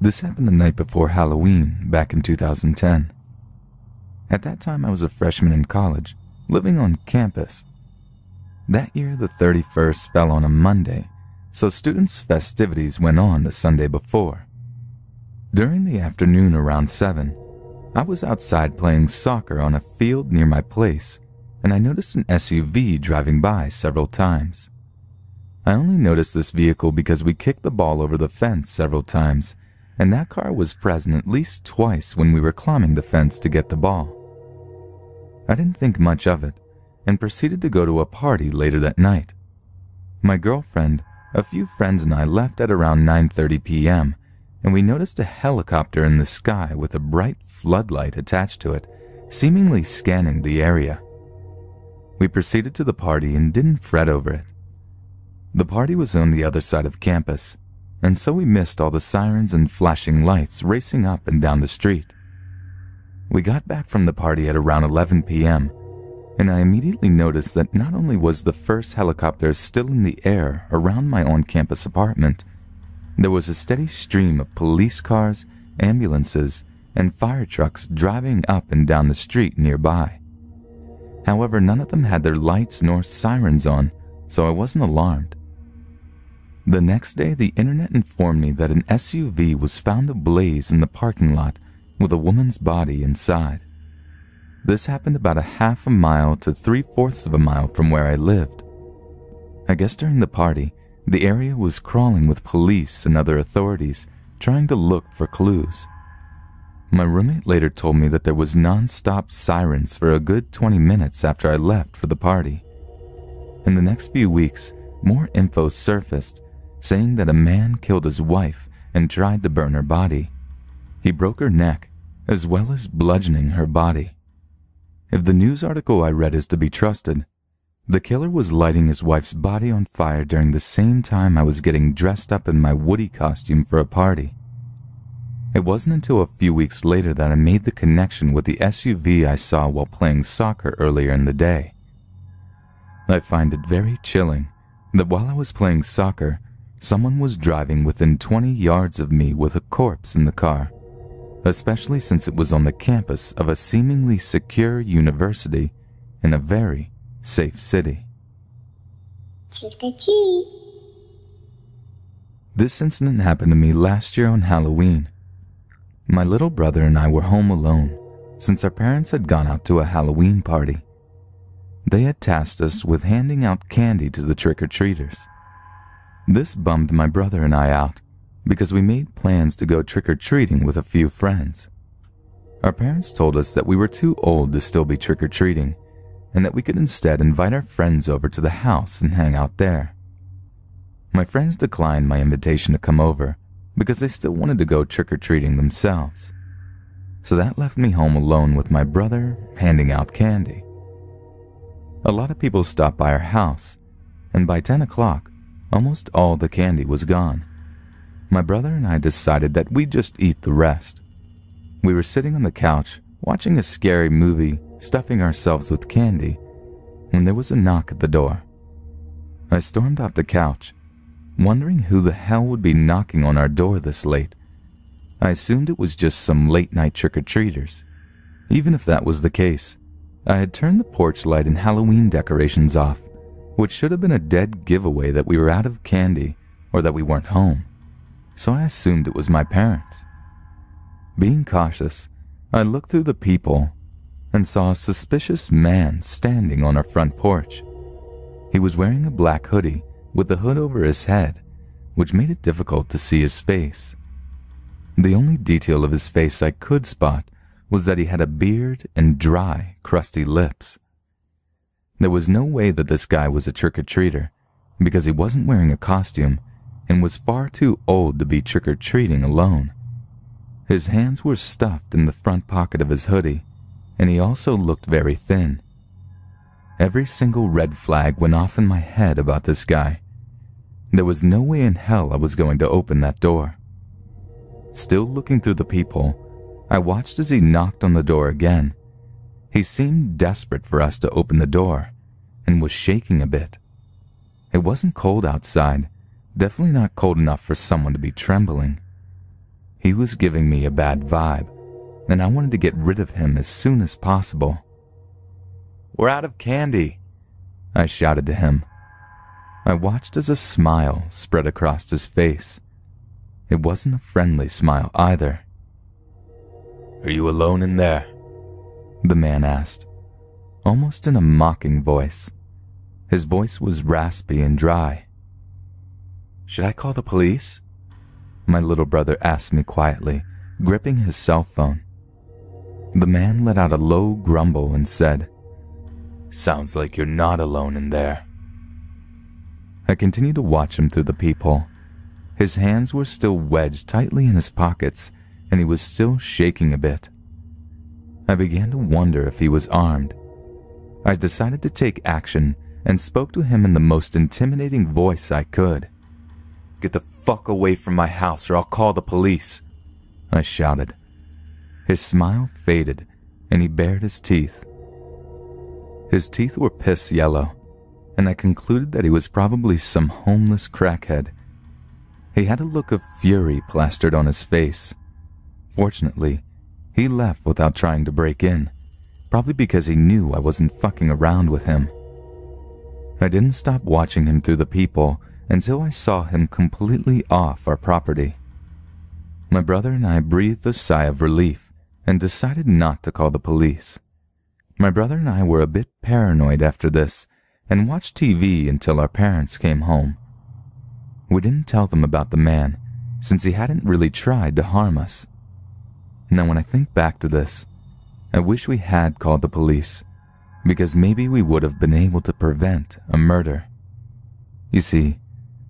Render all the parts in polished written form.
This happened the night before Halloween, back in 2010. At that time, I was a freshman in college, living on campus. That year, the 31st fell on a Monday, so students' festivities went on the Sunday before. During the afternoon around 7, I was outside playing soccer on a field near my place, and I noticed an SUV driving by several times. I only noticed this vehicle because we kicked the ball over the fence several times, and that car was present at least twice when we were climbing the fence to get the ball. I didn't think much of it, and proceeded to go to a party later that night. My girlfriend, a few friends, and I left at around 9:30 p.m., and we noticed a helicopter in the sky with a bright floodlight attached to it, seemingly scanning the area. We proceeded to the party and didn't fret over it. The party was on the other side of campus, and so we missed all the sirens and flashing lights racing up and down the street. We got back from the party at around 11 p.m., and I immediately noticed that not only was the first helicopter still in the air around my on-campus apartment, there was a steady stream of police cars, ambulances, and fire trucks driving up and down the street nearby. However, none of them had their lights nor sirens on, so I wasn't alarmed. The next day, the internet informed me that an SUV was found ablaze in the parking lot with a woman's body inside. This happened about a half a mile to 3/4 of a mile from where I lived. I guess during the party, the area was crawling with police and other authorities trying to look for clues. My roommate later told me that there was non-stop sirens for a good 20 minutes after I left for the party. In the next few weeks, more info surfaced, saying that a man killed his wife and tried to burn her body. He broke her neck, as well as bludgeoning her body. If the news article I read is to be trusted, the killer was lighting his wife's body on fire during the same time I was getting dressed up in my Woody costume for a party. It wasn't until a few weeks later that I made the connection with the SUV I saw while playing soccer earlier in the day. I find it very chilling that while I was playing soccer, someone was driving within 20 yards of me with a corpse in the car, especially since it was on the campus of a seemingly secure university in a very safe city. This incident happened to me last year on Halloween. My little brother and I were home alone since our parents had gone out to a Halloween party. They had tasked us with handing out candy to the trick-or-treaters. This bummed my brother and I out because we made plans to go trick-or-treating with a few friends. Our parents told us that we were too old to still be trick-or-treating and that we could instead invite our friends over to the house and hang out there. My friends declined my invitation to come over because they still wanted to go trick-or-treating themselves. So that left me home alone with my brother handing out candy. A lot of people stopped by our house, and by 10 o'clock, almost all the candy was gone. My brother and I decided that we'd just eat the rest. We were sitting on the couch, watching a scary movie, stuffing ourselves with candy, when there was a knock at the door. I stormed off the couch, wondering who the hell would be knocking on our door this late. I assumed it was just some late-night trick-or-treaters. Even if that was the case, I had turned the porch light and Halloween decorations off, which should have been a dead giveaway that we were out of candy or that we weren't home, so I assumed it was my parents. Being cautious, I looked through the peephole and saw a suspicious man standing on our front porch. He was wearing a black hoodie with the hood over his head, which made it difficult to see his face. The only detail of his face I could spot was that he had a beard and dry, crusty lips. There was no way that this guy was a trick-or-treater, because he wasn't wearing a costume and was far too old to be trick-or-treating alone. His hands were stuffed in the front pocket of his hoodie, and he also looked very thin. Every single red flag went off in my head about this guy. There was no way in hell I was going to open that door. Still looking through the peephole, I watched as he knocked on the door again. He seemed desperate for us to open the door, and was shaking a bit. It wasn't cold outside, definitely not cold enough for someone to be trembling. He was giving me a bad vibe, and I wanted to get rid of him as soon as possible. "We're out of candy," I shouted to him. I watched as a smile spread across his face. It wasn't a friendly smile either. "Are you alone in there?" the man asked, almost in a mocking voice. His voice was raspy and dry. "Should I call the police?" my little brother asked me quietly, gripping his cell phone. The man let out a low grumble and said, "Sounds like you're not alone in there." I continued to watch him through the peephole. His hands were still wedged tightly in his pockets, and he was still shaking a bit. I began to wonder if he was armed. I decided to take action and spoke to him in the most intimidating voice I could. "Get the fuck away from my house or I'll call the police," I shouted. His smile faded and he bared his teeth. His teeth were piss yellow, and I concluded that he was probably some homeless crackhead. He had a look of fury plastered on his face. Fortunately, he left without trying to break in, probably because he knew I wasn't fucking around with him. I didn't stop watching him through the peephole until I saw him completely off our property. My brother and I breathed a sigh of relief and decided not to call the police. My brother and I were a bit paranoid after this and watched TV until our parents came home. We didn't tell them about the man since he hadn't really tried to harm us. Now when I think back to this, I wish we had called the police, because maybe we would have been able to prevent a murder. You see,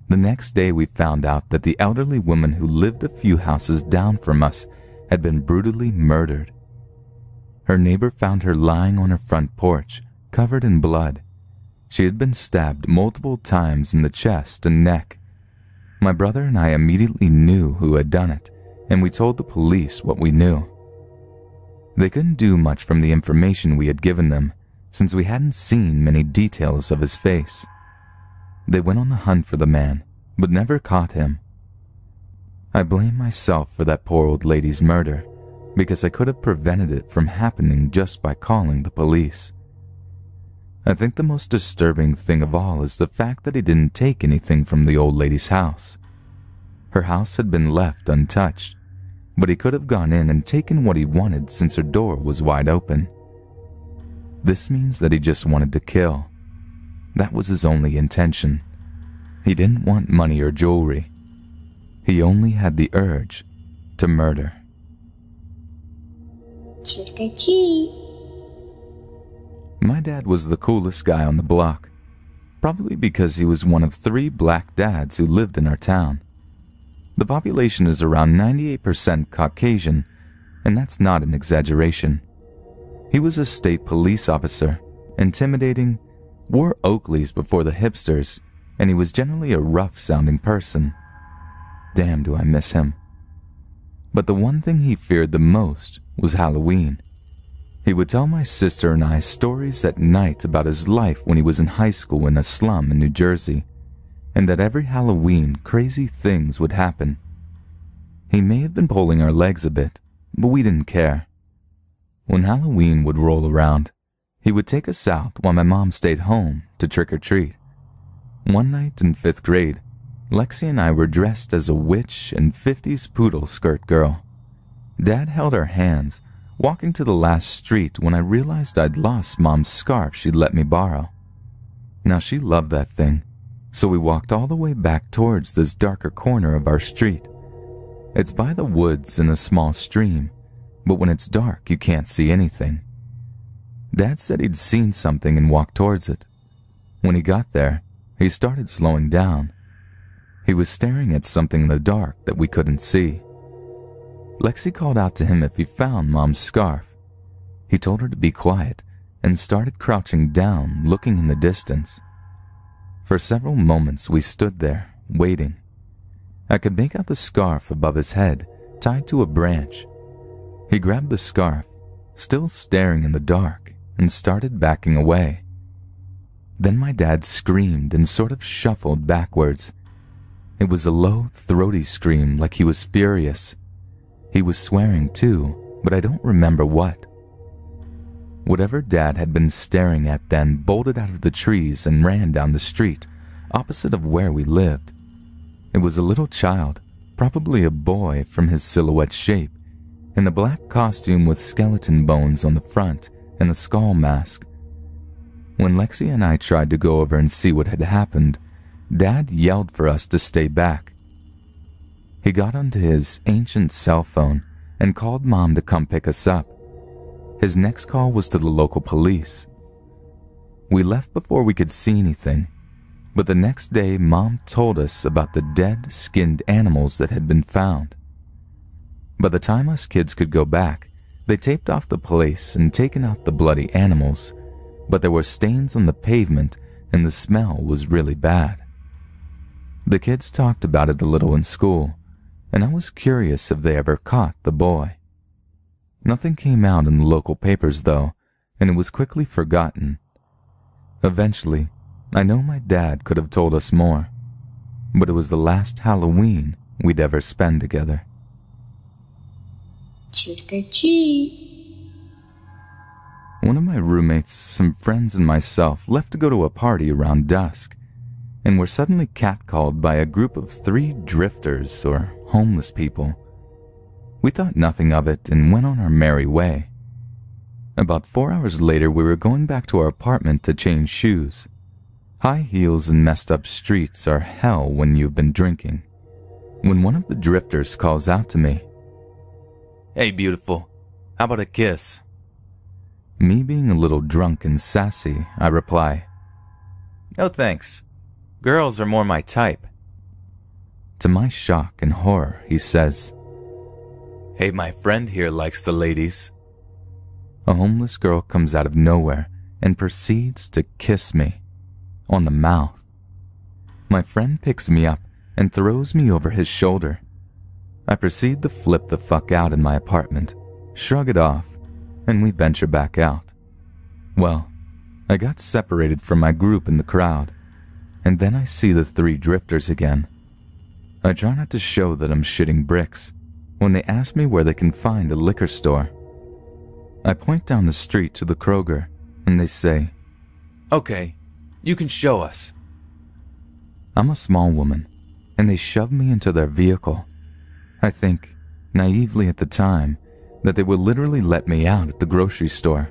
the next day we found out that the elderly woman who lived a few houses down from us had been brutally murdered. Her neighbor found her lying on her front porch, covered in blood. She had been stabbed multiple times in the chest and neck. My brother and I immediately knew who had done it, and we told the police what we knew. They couldn't do much from the information we had given them, since we hadn't seen many details of his face. They went on the hunt for the man, but never caught him. I blame myself for that poor old lady's murder, because I could have prevented it from happening just by calling the police. I think the most disturbing thing of all is the fact that he didn't take anything from the old lady's house. Her house had been left untouched, but he could have gone in and taken what he wanted since her door was wide open. This means that he just wanted to kill. That was his only intention. He didn't want money or jewelry. He only had the urge to murder. My dad was the coolest guy on the block, probably because he was one of 3 black dads who lived in our town. The population is around 98% Caucasian, and that's not an exaggeration. He was a state police officer, intimidating, wore Oakleys before the hipsters, and he was generally a rough-sounding person. Damn, do I miss him. But the one thing he feared the most was Halloween. He would tell my sister and I stories at night about his life when he was in high school in a slum in New Jersey, and that every Halloween crazy things would happen. He may have been pulling our legs a bit, but we didn't care. When Halloween would roll around, he would take us out while my mom stayed home to trick-or-treat. One night in 5th grade, Lexi and I were dressed as a witch and 50s poodle skirt girl. Dad held our hands, walking to the last street when I realized I'd lost Mom's scarf she'd let me borrow. Now she loved that thing, so we walked all the way back towards this darker corner of our street. It's by the woods and a small stream, but when it's dark you can't see anything. Dad said he'd seen something and walked towards it. When he got there, he started slowing down. He was staring at something in the dark that we couldn't see. Lexi called out to him if he found Mom's scarf. He told her to be quiet and started crouching down, looking in the distance. For several moments we stood there, waiting. I could make out the scarf above his head, tied to a branch. He grabbed the scarf, still staring in the dark, and started backing away. Then my dad screamed and sort of shuffled backwards. It was a low, throaty scream like he was furious. He was swearing too, but I don't remember what. Whatever Dad had been staring at then bolted out of the trees and ran down the street, opposite of where we lived. It was a little child, probably a boy from his silhouette shape, in a black costume with skeleton bones on the front and a skull mask. When Lexi and I tried to go over and see what had happened, Dad yelled for us to stay back. He got onto his ancient cell phone and called Mom to come pick us up. His next call was to the local police. We left before we could see anything, but the next day Mom told us about the dead, skinned animals that had been found. By the time us kids could go back, they taped off the place and taken out the bloody animals, but there were stains on the pavement and the smell was really bad. The kids talked about it a little in school, and I was curious if they ever caught the boy. Nothing came out in the local papers though, and it was quickly forgotten. Eventually, I know my dad could have told us more, but it was the last Halloween we'd ever spend together. Trick or treat. One of my roommates, some friends, and myself left to go to a party around dusk, and were suddenly catcalled by a group of 3 drifters or homeless people. We thought nothing of it and went on our merry way. About 4 hours later, we were going back to our apartment to change shoes. High heels and messed up streets are hell when you've been drinking. When one of the drifters calls out to me, "Hey, beautiful, how about a kiss?" Me being a little drunk and sassy, I reply, "No thanks. Girls are more my type." To my shock and horror, he says, "Hey, my friend here likes the ladies." A homeless girl comes out of nowhere and proceeds to kiss me on the mouth. My friend picks me up and throws me over his shoulder. I proceed to flip the fuck out in my apartment, shrug it off, and we venture back out. Well, I got separated from my group in the crowd, and then I see the 3 drifters again. I try not to show that I'm shitting bricks when they ask me where they can find a liquor store. I point down the street to the Kroger, and they say, "Okay, you can show us." I'm a small woman, and they shove me into their vehicle. I think, naively at the time, that they will literally let me out at the grocery store,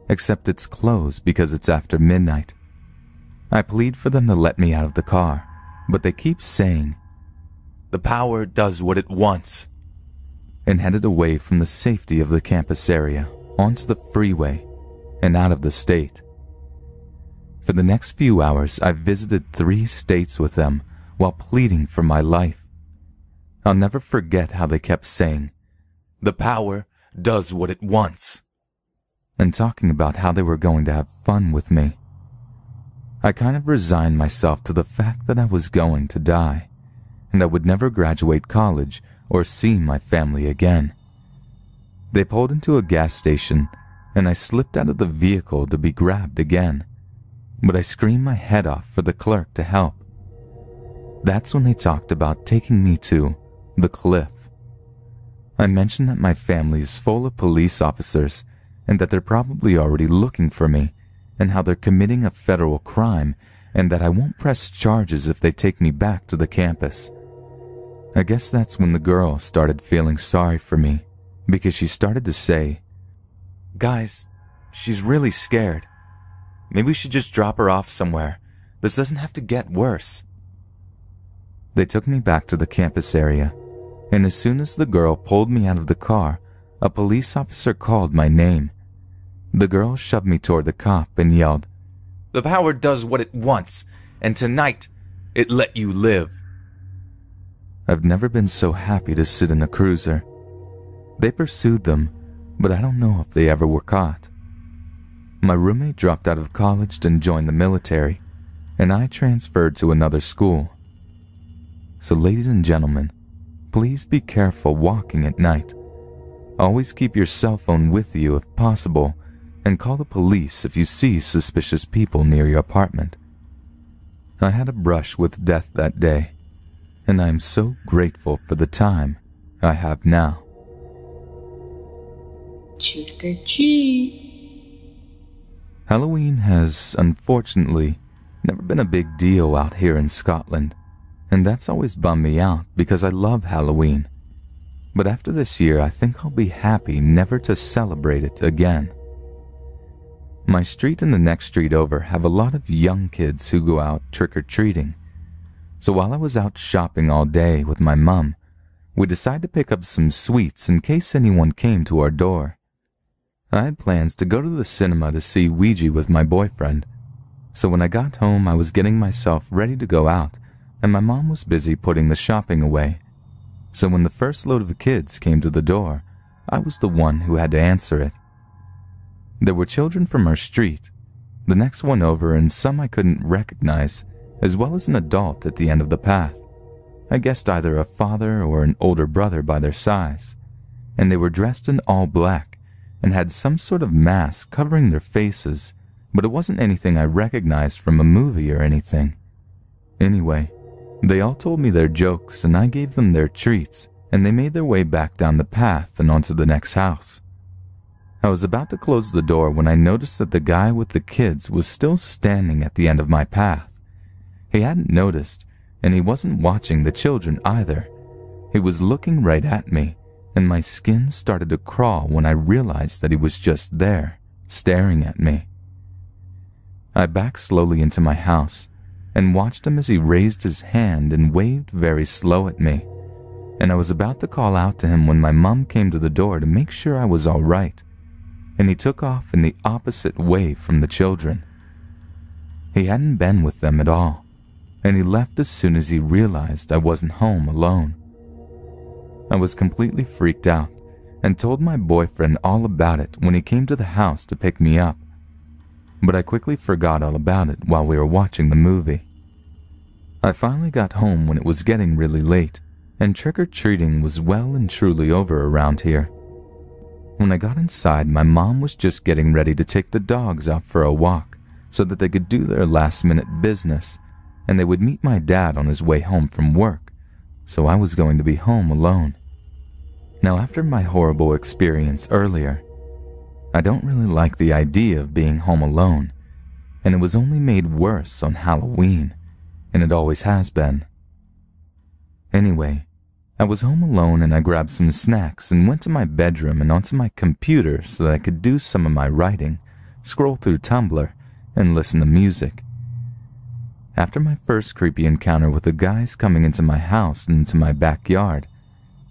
except it's closed because it's after midnight. I plead for them to let me out of the car, but they keep saying, "The power does what it wants," and headed away from the safety of the campus area onto the freeway and out of the state. For the next few hours, I visited 3 states with them while pleading for my life. I'll never forget how they kept saying, "The power does what it wants," and talking about how they were going to have fun with me. I kind of resigned myself to the fact that I was going to die, and I would never graduate college or see my family again. They pulled into a gas station, and I slipped out of the vehicle to be grabbed again, but I screamed my head off for the clerk to help. That's when they talked about taking me to the cliff. I mentioned that my family is full of police officers and that they're probably already looking for me, and how they're committing a federal crime, and that I won't press charges if they take me back to the campus. I guess that's when the girl started feeling sorry for me, because she started to say, "Guys, she's really scared. Maybe we should just drop her off somewhere. This doesn't have to get worse." They took me back to the campus area, and as soon as the girl pulled me out of the car, a police officer called my name. The girl shoved me toward the cop and yelled, "The power does what it wants, and tonight it let you live." I've never been so happy to sit in a cruiser. They pursued them, but I don't know if they ever were caught. My roommate dropped out of college and joined the military, and I transferred to another school. So ladies and gentlemen, please be careful walking at night. Always keep your cell phone with you if possible, and call the police if you see suspicious people near your apartment. I had a brush with death that day, and I am so grateful for the time I have now. Trick or treat. Halloween has, unfortunately, never been a big deal out here in Scotland, and that's always bummed me out because I love Halloween. But after this year, I think I'll be happy never to celebrate it again. My street and the next street over have a lot of young kids who go out trick-or-treating. So while I was out shopping all day with my mum, we decided to pick up some sweets in case anyone came to our door. I had plans to go to the cinema to see Ouija with my boyfriend. So when I got home, I was getting myself ready to go out, and my mom was busy putting the shopping away. So when the first load of kids came to the door, I was the one who had to answer it. There were children from our street, the next one over, and some I couldn't recognize, as well as an adult at the end of the path. I guessed either a father or an older brother by their size, and they were dressed in all black and had some sort of mask covering their faces, but it wasn't anything I recognized from a movie or anything. Anyway, they all told me their jokes and I gave them their treats, and they made their way back down the path and onto the next house. I was about to close the door when I noticed that the guy with the kids was still standing at the end of my path. He hadn't noticed, and he wasn't watching the children either. He was looking right at me, and my skin started to crawl when I realized that he was just there, staring at me. I backed slowly into my house and watched him as he raised his hand and waved very slow at me, and I was about to call out to him when my mom came to the door to make sure I was all right, and he took off in the opposite way from the children. He hadn't been with them at all, and he left as soon as he realized I wasn't home alone. I was completely freaked out and told my boyfriend all about it when he came to the house to pick me up, but I quickly forgot all about it while we were watching the movie. I finally got home when it was getting really late, and trick-or-treating was well and truly over around here. When I got inside, my mom was just getting ready to take the dogs out for a walk so that they could do their last-minute business, and they would meet my dad on his way home from work, so I was going to be home alone. Now, after my horrible experience earlier, I don't really like the idea of being home alone, and it was only made worse on Halloween, and it always has been. Anyway, I was home alone and I grabbed some snacks and went to my bedroom and onto my computer so that I could do some of my writing, scroll through Tumblr, and listen to music. After my first creepy encounter with the guys coming into my house and into my backyard,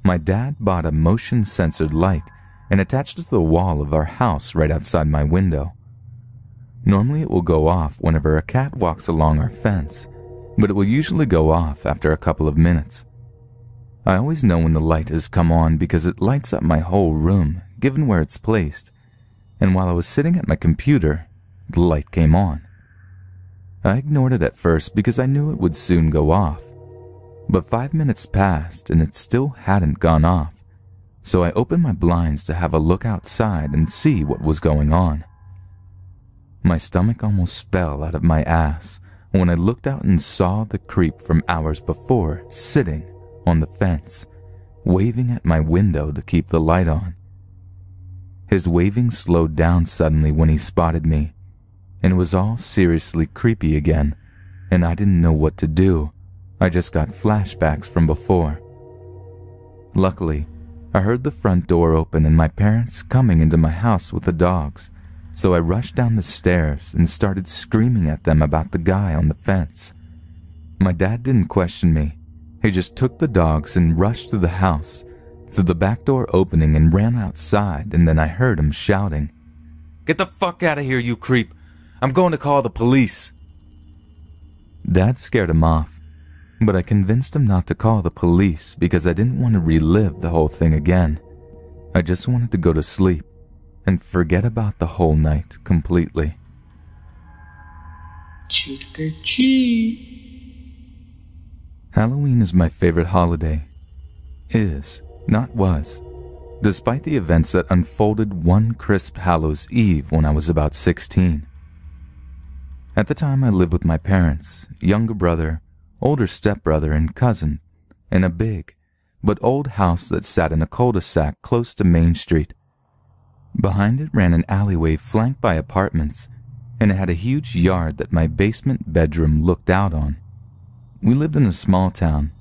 my dad bought a motion-censored light and attached it to the wall of our house right outside my window. Normally it will go off whenever a cat walks along our fence, but it will usually go off after a couple of minutes. I always know when the light has come on because it lights up my whole room, given where it's placed, and while I was sitting at my computer, the light came on. I ignored it at first because I knew it would soon go off, but 5 minutes passed and it still hadn't gone off, so I opened my blinds to have a look outside and see what was going on. My stomach almost fell out of my ass when I looked out and saw the creep from hours before sitting on the fence, waving at my window to keep the light on. His waving slowed down suddenly when he spotted me, and it was all seriously creepy again, and I didn't know what to do. I just got flashbacks from before. Luckily, I heard the front door open and my parents coming into my house with the dogs, so I rushed down the stairs and started screaming at them about the guy on the fence. My dad didn't question me. He just took the dogs and rushed through the house, through the back door opening, and ran outside, and then I heard him shouting, "Get the fuck out of here, you creep! I'm going to call the police!" Dad scared him off, but I convinced him not to call the police because I didn't want to relive the whole thing again. I just wanted to go to sleep and forget about the whole night completely. Trick or treat. Halloween is my favorite holiday. Is, not was, despite the events that unfolded one crisp Hallows Eve when I was about 16. At the time I lived with my parents, younger brother, older stepbrother, and cousin, in a big, but old house that sat in a cul-de-sac close to Main Street. Behind it ran an alleyway flanked by apartments, and it had a huge yard that my basement bedroom looked out on. We lived in a small town.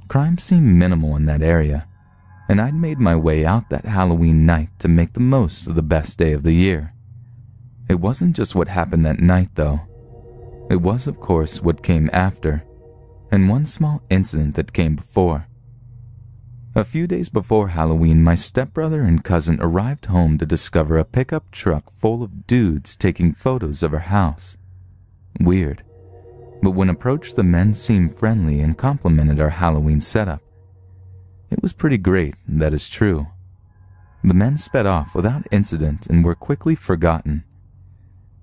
Crime seemed minimal in that area, and I'd made my way out that Halloween night to make the most of the best day of the year. It wasn't just what happened that night, though. It was, of course, what came after, and one small incident that came before. A few days before Halloween, my stepbrother and cousin arrived home to discover a pickup truck full of dudes taking photos of our house. Weird, but when approached, the men seemed friendly and complimented our Halloween setup. It was pretty great, that is true. The men sped off without incident and were quickly forgotten.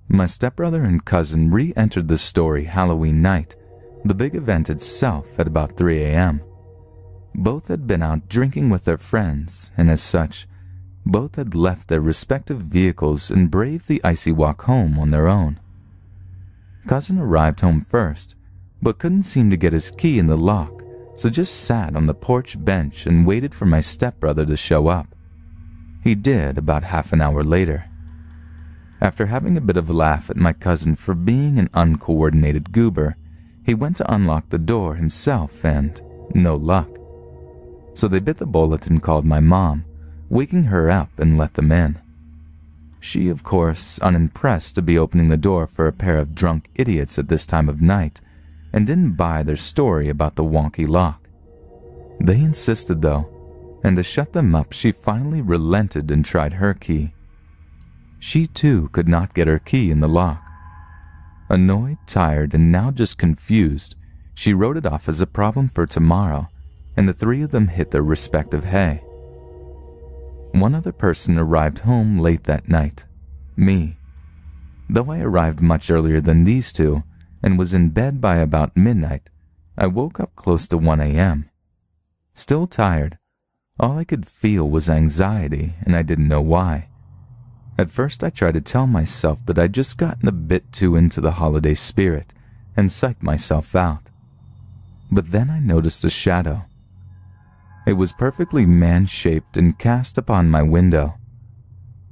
My stepbrother and cousin re-entered the story Halloween night, the big event itself, at about 3 a.m. Both had been out drinking with their friends, and as such, both had left their respective vehicles and braved the icy walk home on their own. Cousin arrived home first, but couldn't seem to get his key in the lock, so just sat on the porch bench and waited for my stepbrother to show up. He did about half an hour later. After having a bit of a laugh at my cousin for being an uncoordinated goober, he went to unlock the door himself and, no luck. So they bit the bullet and called my mom, waking her up and let them in. She, of course, unimpressed to be opening the door for a pair of drunk idiots at this time of night, and didn't buy their story about the wonky lock. They insisted, though, and to shut them up, she finally relented and tried her key. She, too, could not get her key in the lock. Annoyed, tired, and now just confused, she wrote it off as a problem for tomorrow, and the three of them hit their respective hay. One other person arrived home late that night, me. Though I arrived much earlier than these two and was in bed by about midnight, I woke up close to 1 a.m. Still tired, all I could feel was anxiety, and I didn't know why. At first I tried to tell myself that I'd just gotten a bit too into the holiday spirit and psyched myself out. But then I noticed a shadow. It was perfectly man-shaped and cast upon my window.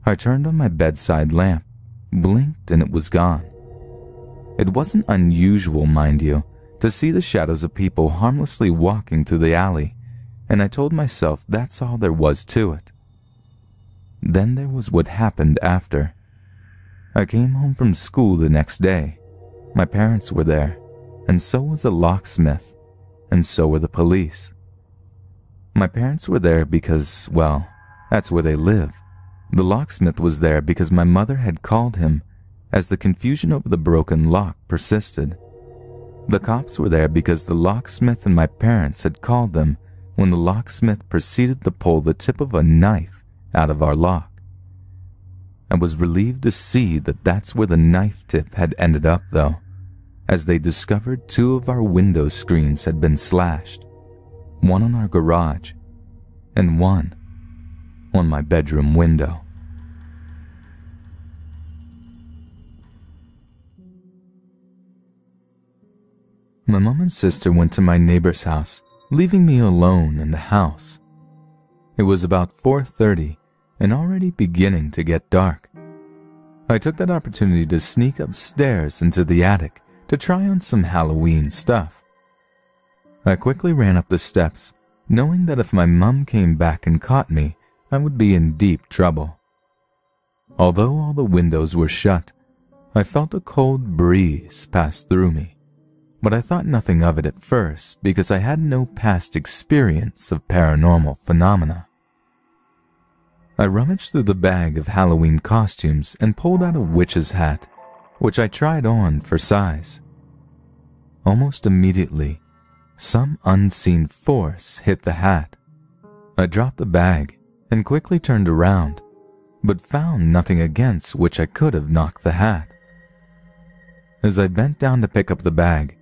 I turned on my bedside lamp, blinked, and it was gone. It wasn't unusual, mind you, to see the shadows of people harmlessly walking through the alley, and I told myself that's all there was to it. Then there was what happened after. I came home from school the next day. My parents were there, and so was the locksmith, and so were the police. My parents were there because, well, that's where they live. The locksmith was there because my mother had called him, as the confusion over the broken lock persisted. The cops were there because the locksmith and my parents had called them when the locksmith proceeded to pull the tip of a knife out of our lock. I was relieved to see that that's where the knife tip had ended up, though, as they discovered 2 of our window screens had been slashed, one on our garage and one on my bedroom window. My mom and sister went to my neighbor's house, leaving me alone in the house. It was about 4:30 and already beginning to get dark. I took that opportunity to sneak upstairs into the attic to try on some Halloween stuff. I quickly ran up the steps, knowing that if my mom came back and caught me, I would be in deep trouble. Although all the windows were shut, I felt a cold breeze pass through me, but I thought nothing of it at first because I had no past experience of paranormal phenomena. I rummaged through the bag of Halloween costumes and pulled out a witch's hat, which I tried on for size. Almost immediately, some unseen force hit the hat. I dropped the bag and quickly turned around, but found nothing against which I could have knocked the hat. As I bent down to pick up the bag,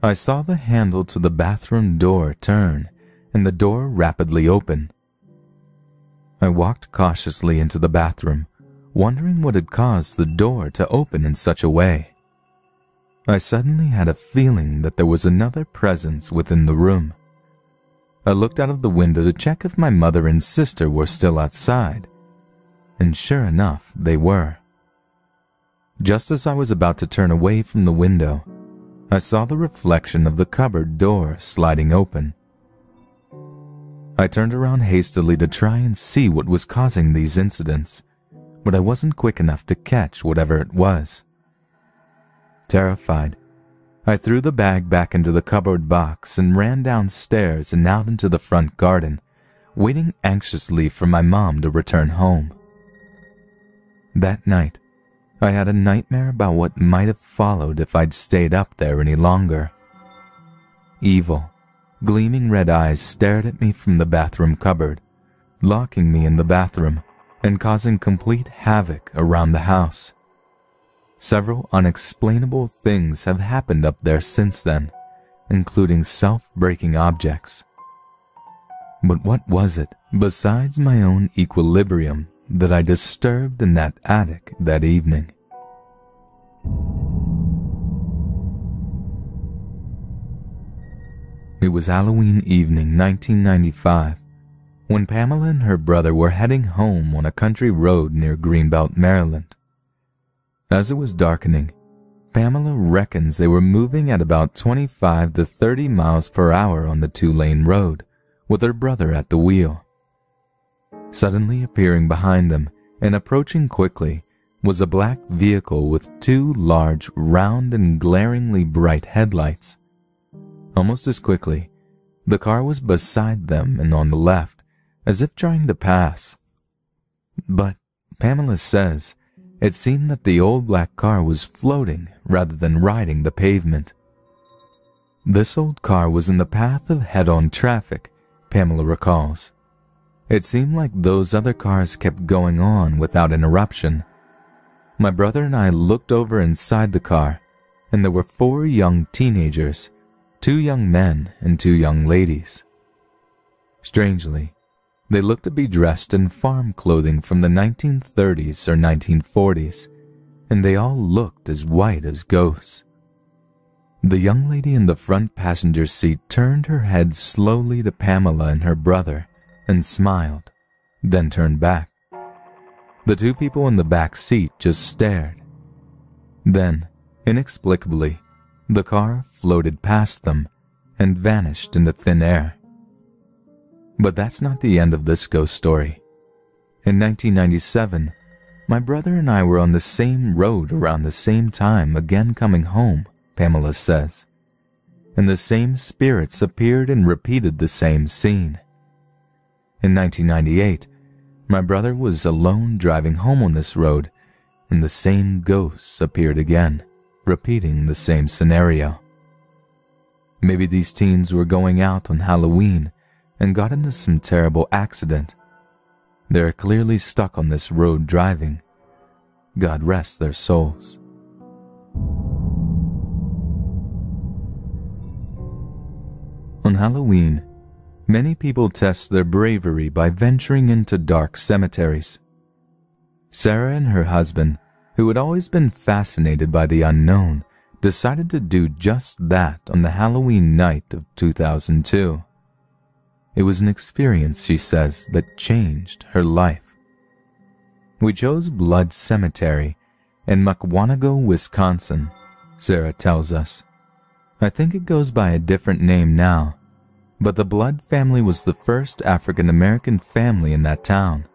I saw the handle to the bathroom door turn and the door rapidly open. I walked cautiously into the bathroom, wondering what had caused the door to open in such a way. I suddenly had a feeling that there was another presence within the room. I looked out of the window to check if my mother and sister were still outside. and sure enough, they were. Just as I was about to turn away from the window, I saw the reflection of the cupboard door sliding open. I turned around hastily to try and see what was causing these incidents, but I wasn't quick enough to catch whatever it was. Terrified, I threw the bag back into the cupboard box and ran downstairs and out into the front garden, waiting anxiously for my mom to return home. That night, I had a nightmare about what might have followed if I'd stayed up there any longer. Evil, gleaming red eyes stared at me from the bathroom cupboard, locking me in the bathroom and causing complete havoc around the house. Several unexplainable things have happened up there since then, including self-breaking objects. But what was it, besides my own equilibrium, that I disturbed in that attic that evening? It was Halloween evening 1995, when Pamela and her brother were heading home on a country road near Greenbelt, Maryland. As it was darkening, Pamela reckons they were moving at about 25 to 30 miles per hour on the two-lane road, with her brother at the wheel. Suddenly appearing behind them and approaching quickly was a black vehicle with two large, round and glaringly bright headlights. Almost as quickly, the car was beside them and on the left, as if trying to pass. But Pamela says it seemed that the old black car was floating rather than riding the pavement. This old car was in the path of head-on traffic, Pamela recalls. It seemed like those other cars kept going on without interruption. My brother and I looked over inside the car, and there were 4 young teenagers, 2 young men and 2 young ladies. Strangely, they looked to be dressed in farm clothing from the 1930s or 1940s, and they all looked as white as ghosts. The young lady in the front passenger seat turned her head slowly to Pamela and her brother and smiled, then turned back. The 2 people in the back seat just stared. Then, inexplicably, the car floated past them and vanished into thin air. But that's not the end of this ghost story. In 1997, my brother and I were on the same road around the same time again coming home, Pamela says, and the same spirits appeared and repeated the same scene. In 1998, my brother was alone driving home on this road, and the same ghosts appeared again, repeating the same scenario. Maybe these teens were going out on Halloween and got into some terrible accident. They are clearly stuck on this road driving. God rest their souls. On Halloween, many people test their bravery by venturing into dark cemeteries. Sarah and her husband, who had always been fascinated by the unknown, decided to do just that on the Halloween night of 2002. It was an experience, she says, that changed her life. We chose Blood Cemetery in Mukwanago, Wisconsin, Sarah tells us. I think it goes by a different name now, but the Blood family was the first African-American family in that town,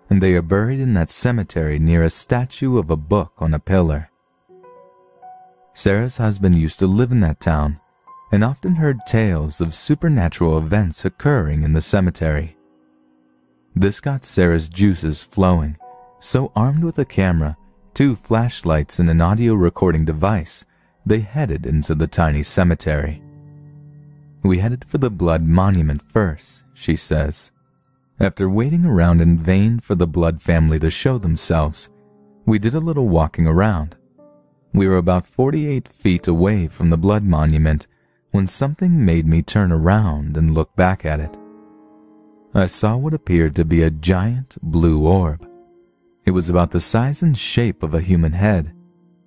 and they are buried in that cemetery near a statue of a book on a pillar. Sarah's husband used to live in that town and often heard tales of supernatural events occurring in the cemetery. This got Sarah's juices flowing, so armed with a camera, 2 flashlights and an audio recording device, they headed into the tiny cemetery. We headed for the Blood Monument first, she says. After waiting around in vain for the Blood family to show themselves, we did a little walking around. We were about 48 feet away from the Blood Monument when something made me turn around and look back at it. I saw what appeared to be a giant blue orb. It was about the size and shape of a human head,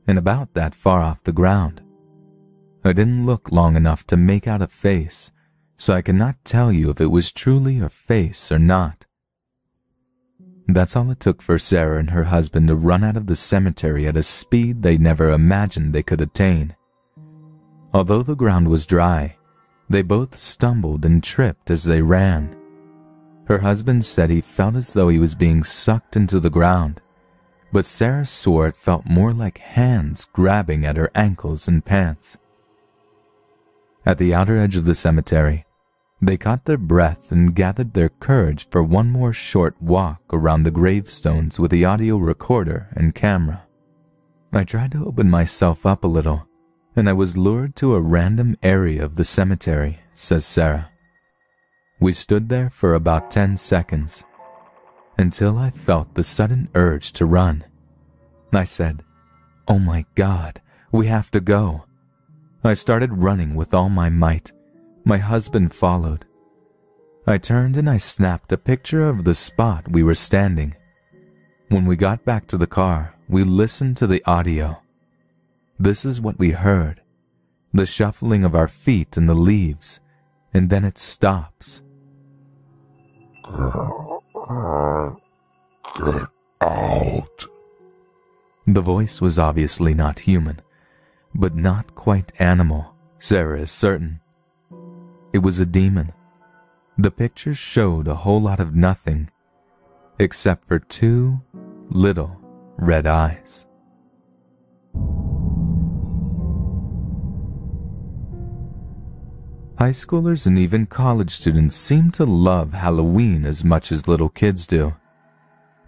and about that far off the ground. I didn't look long enough to make out a face, so I cannot tell you if it was truly a face or not. That's all it took for Sarah and her husband to run out of the cemetery at a speed they never imagined they could attain. Although the ground was dry, they both stumbled and tripped as they ran. Her husband said he felt as though he was being sucked into the ground, but Sarah swore it felt more like hands grabbing at her ankles and pants. At the outer edge of the cemetery, they caught their breath and gathered their courage for one more short walk around the gravestones with the audio recorder and camera. I tried to open myself up a little, and I was lured to a random area of the cemetery, says Sarah. We stood there for about 10 seconds, until I felt the sudden urge to run. I said, "Oh my God, we have to go." I started running with all my might. My husband followed. I turned and I snapped a picture of the spot we were standing. When we got back to the car, we listened to the audio. This is what we heard: the shuffling of our feet in the leaves, and then it stops. Get out. The voice was obviously not human, but not quite animal, Sarah is certain. It was a demon. The picture showed a whole lot of nothing, except for 2 little red eyes. High schoolers and even college students seem to love Halloween as much as little kids do.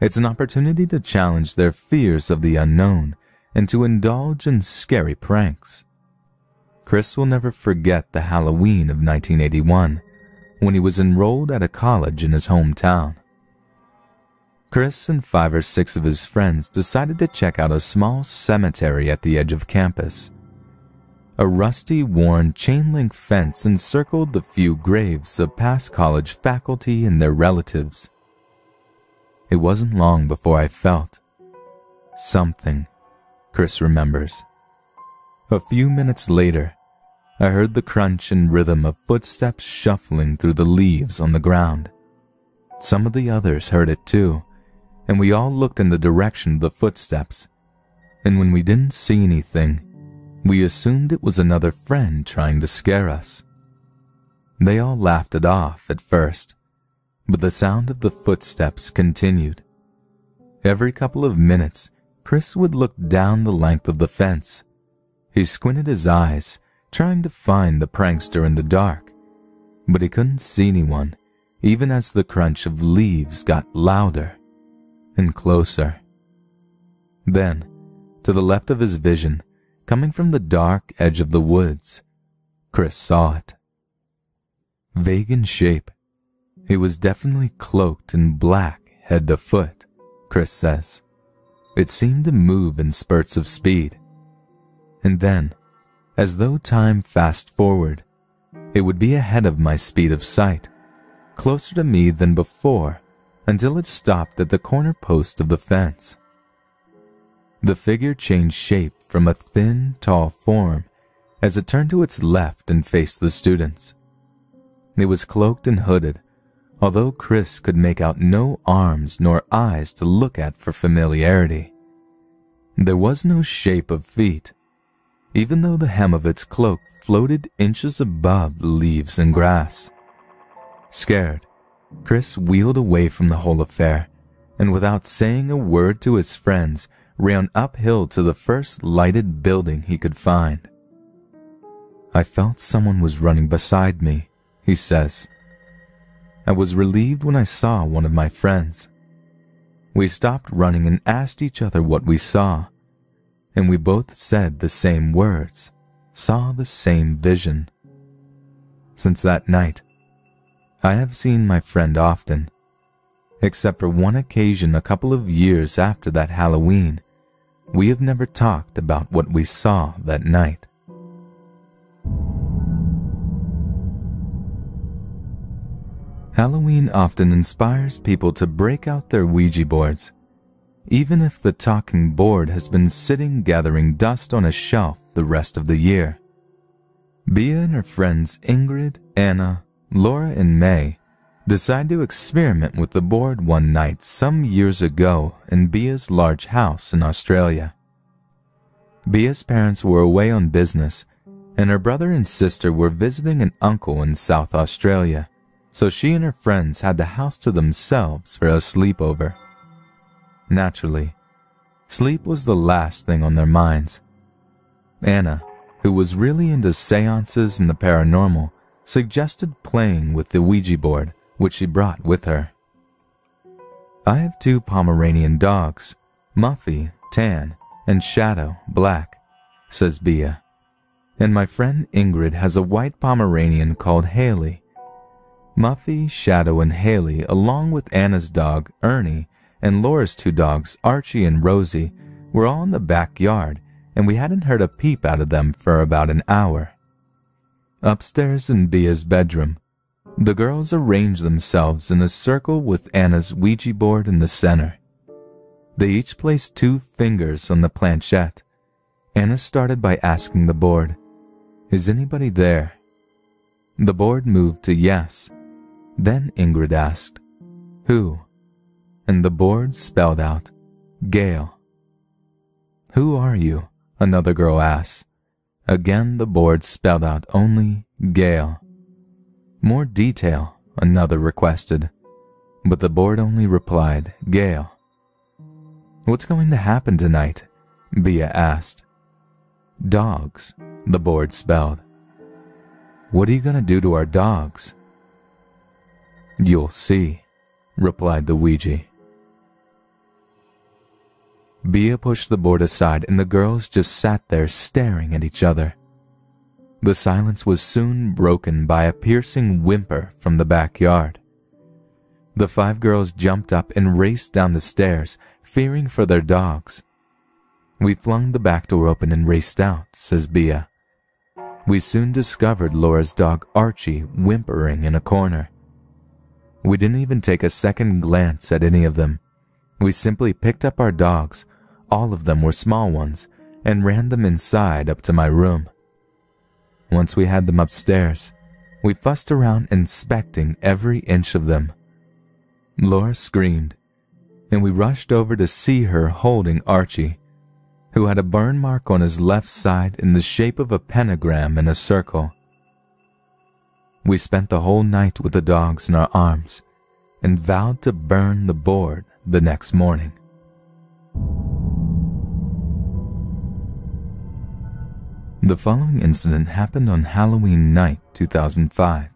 It's an opportunity to challenge their fears of the unknown and to indulge in scary pranks. Chris will never forget the Halloween of 1981, when he was enrolled at a college in his hometown. Chris and 5 or 6 of his friends decided to check out a small cemetery at the edge of campus. A rusty, worn chain-link fence encircled the few graves of past college faculty and their relatives. It wasn't long before I felt something, Chris remembers. A few minutes later, I heard the crunch and rhythm of footsteps shuffling through the leaves on the ground. Some of the others heard it too, and we all looked in the direction of the footsteps. And when we didn't see anything, we assumed it was another friend trying to scare us. They all laughed it off at first, but the sound of the footsteps continued. Every couple of minutes, Chris would look down the length of the fence. He squinted his eyes, trying to find the prankster in the dark, but he couldn't see anyone, even as the crunch of leaves got louder and closer. Then, to the left of his vision, coming from the dark edge of the woods, Chris saw it. Vague in shape, it was definitely cloaked in black head to foot, Chris says. It seemed to move in spurts of speed. And then, as though time fast-forward, it would be ahead of my speed of sight, closer to me than before, until it stopped at the corner post of the fence. The figure changed shape from a thin, tall form as it turned to its left and faced the students. It was cloaked and hooded, although Chris could make out no arms nor eyes to look at for familiarity. There was no shape of feet, even though the hem of its cloak floated inches above the leaves and grass. Scared, Chris wheeled away from the whole affair, and without saying a word to his friends, ran uphill to the first lighted building he could find. I felt someone was running beside me, he says. I was relieved when I saw one of my friends. We stopped running and asked each other what we saw, and we both said the same words, saw the same vision. Since that night, I have seen my friend often, except for one occasion a couple of years after that Halloween. We have never talked about what we saw that night. Halloween often inspires people to break out their Ouija boards, even if the talking board has been sitting gathering dust on a shelf the rest of the year. Bea and her friends Ingrid, Anna, Laura, and May decide to experiment with the board one night some years ago in Bia's large house in Australia. Bia's parents were away on business, and her brother and sister were visiting an uncle in South Australia, so she and her friends had the house to themselves for a sleepover. Naturally, sleep was the last thing on their minds. Anna, who was really into seances and the paranormal, suggested playing with the Ouija board, which she brought with her. I have 2 Pomeranian dogs, Muffy, tan, and Shadow, black, says Bia. And my friend Ingrid has a white Pomeranian called Haley. Muffy, Shadow, and Haley, along with Anna's dog, Ernie, and Laura's 2 dogs, Archie and Rosie, were all in the backyard, and we hadn't heard a peep out of them for about an hour. Upstairs in Bia's bedroom, the girls arranged themselves in a circle with Anna's Ouija board in the center. They each placed 2 fingers on the planchette. Anna started by asking the board, "Is anybody there?" The board moved to yes. Then Ingrid asked, "Who?" And the board spelled out, "Gail." "Who are you?" another girl asked. Again the board spelled out only Gail. "More detail," another requested, but the board only replied, "Gail." "What's going to happen tonight?" Bia asked. "Dogs," the board spelled. "What are you going to do to our dogs?" "You'll see," replied the Ouija. Bia pushed the board aside and the girls just sat there staring at each other. The silence was soon broken by a piercing whimper from the backyard. The 5 girls jumped up and raced down the stairs, fearing for their dogs. "We flung the back door open and raced out," says Bia. We soon discovered Laura's dog Archie whimpering in a corner. We didn't even take a second glance at any of them. We simply picked up our dogs, all of them were small ones, and ran them inside up to my room. Once we had them upstairs, we fussed around inspecting every inch of them. Laura screamed, and we rushed over to see her holding Archie, who had a burn mark on his left side in the shape of a pentagram in a circle. We spent the whole night with the dogs in our arms and vowed to burn the board the next morning. The following incident happened on Halloween night 2005.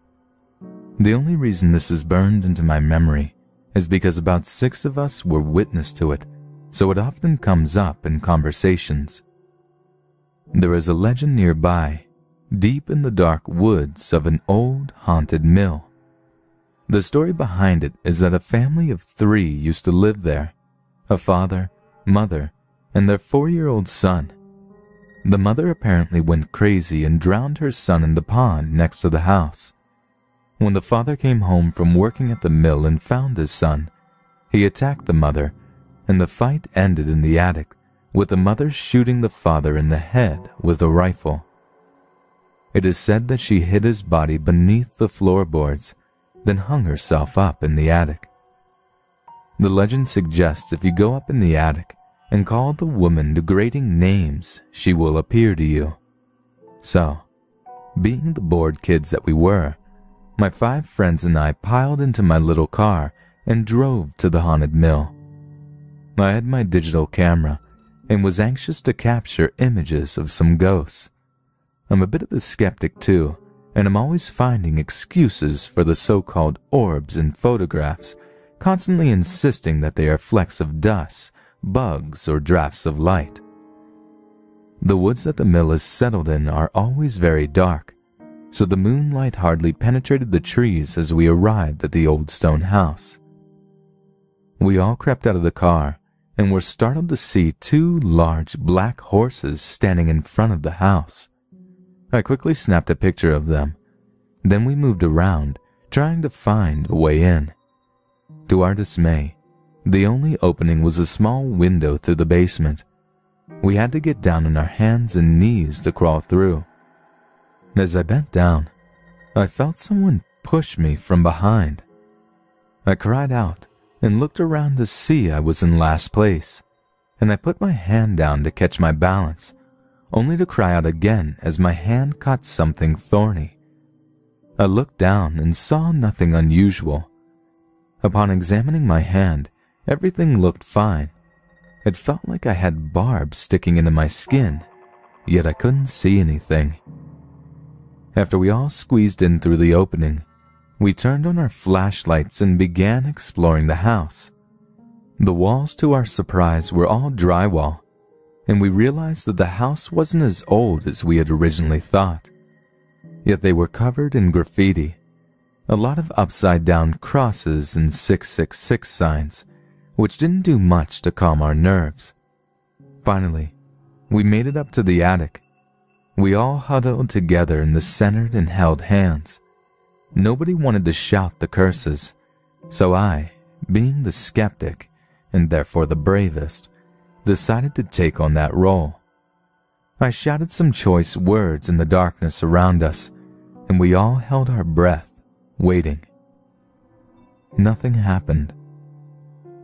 The only reason this is burned into my memory is because about 6 of us were witness to it, so it often comes up in conversations. There is a legend nearby, deep in the dark woods of an old haunted mill. The story behind it is that a family of 3 used to live there, a father, mother, and their 4-year-old son. The mother apparently went crazy and drowned her son in the pond next to the house. When the father came home from working at the mill and found his son, he attacked the mother, and the fight ended in the attic, with the mother shooting the father in the head with a rifle. It is said that she hid his body beneath the floorboards, then hung herself up in the attic. The legend suggests if you go up in the attic and call the woman degrading names, she will appear to you. So, being the bored kids that we were, my 5 friends and I piled into my little car and drove to the haunted mill. I had my digital camera and was anxious to capture images of some ghosts. I'm a bit of a skeptic too, and I'm always finding excuses for the so-called orbs in photographs, constantly insisting that they are flecks of dust, bugs, or drafts of light. The woods that the mill is settled in are always very dark, so the moonlight hardly penetrated the trees as we arrived at the old stone house. We all crept out of the car and were startled to see 2 large black horses standing in front of the house. I quickly snapped a picture of them. Then we moved around, trying to find a way in. To our dismay, the only opening was a small window through the basement. We had to get down on our hands and knees to crawl through. As I bent down, I felt someone push me from behind. I cried out and looked around to see I was in last place, and I put my hand down to catch my balance, only to cry out again as my hand caught something thorny. I looked down and saw nothing unusual. Upon examining my hand, everything looked fine. It felt like I had barbs sticking into my skin, yet I couldn't see anything. After we all squeezed in through the opening, we turned on our flashlights and began exploring the house. The walls, to our surprise, were all drywall, and we realized that the house wasn't as old as we had originally thought. Yet they were covered in graffiti, a lot of upside-down crosses and 666 signs, which didn't do much to calm our nerves. Finally, we made it up to the attic. We all huddled together in the center and held hands. Nobody wanted to shout the curses, so I, being the skeptic, and therefore the bravest, decided to take on that role. I shouted some choice words in the darkness around us, and we all held our breath, waiting. Nothing happened.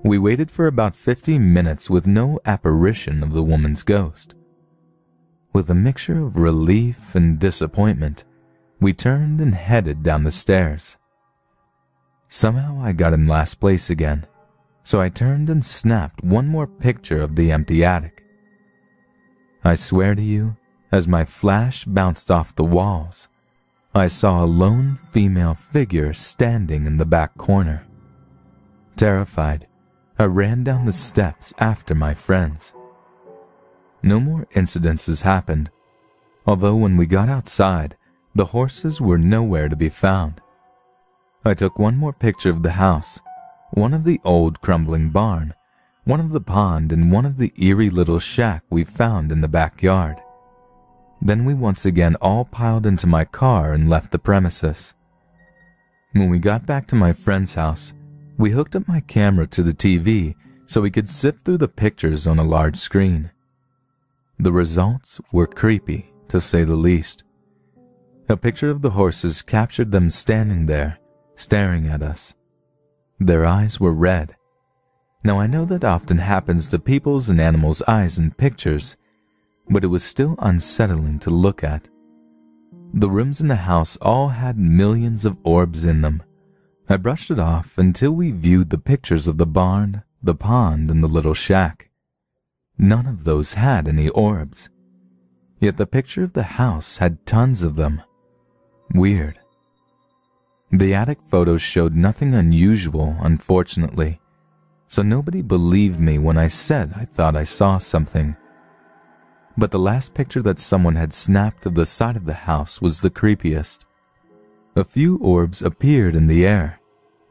We waited for about 50 minutes with no apparition of the woman's ghost. With a mixture of relief and disappointment, we turned and headed down the stairs. Somehow I got in last place again, so I turned and snapped one more picture of the empty attic. I swear to you, as my flash bounced off the walls, I saw a lone female figure standing in the back corner. Terrified, I ran down the steps after my friends. No more incidences happened, although when we got outside, the horses were nowhere to be found. I took one more picture of the house, one of the old crumbling barn, one of the pond, and one of the eerie little shack we found in the backyard. Then we once again all piled into my car and left the premises. When we got back to my friend's house, we hooked up my camera to the TV so we could sift through the pictures on a large screen. The results were creepy, to say the least. A picture of the horses captured them standing there, staring at us. Their eyes were red. Now I know that often happens to people's and animals' eyes in pictures, but it was still unsettling to look at. The rooms in the house all had millions of orbs in them. I brushed it off until we viewed the pictures of the barn, the pond, and the little shack. None of those had any orbs. Yet the picture of the house had tons of them. Weird. The attic photos showed nothing unusual, unfortunately, so nobody believed me when I said I thought I saw something. But the last picture that someone had snapped of the side of the house was the creepiest. A few orbs appeared in the air,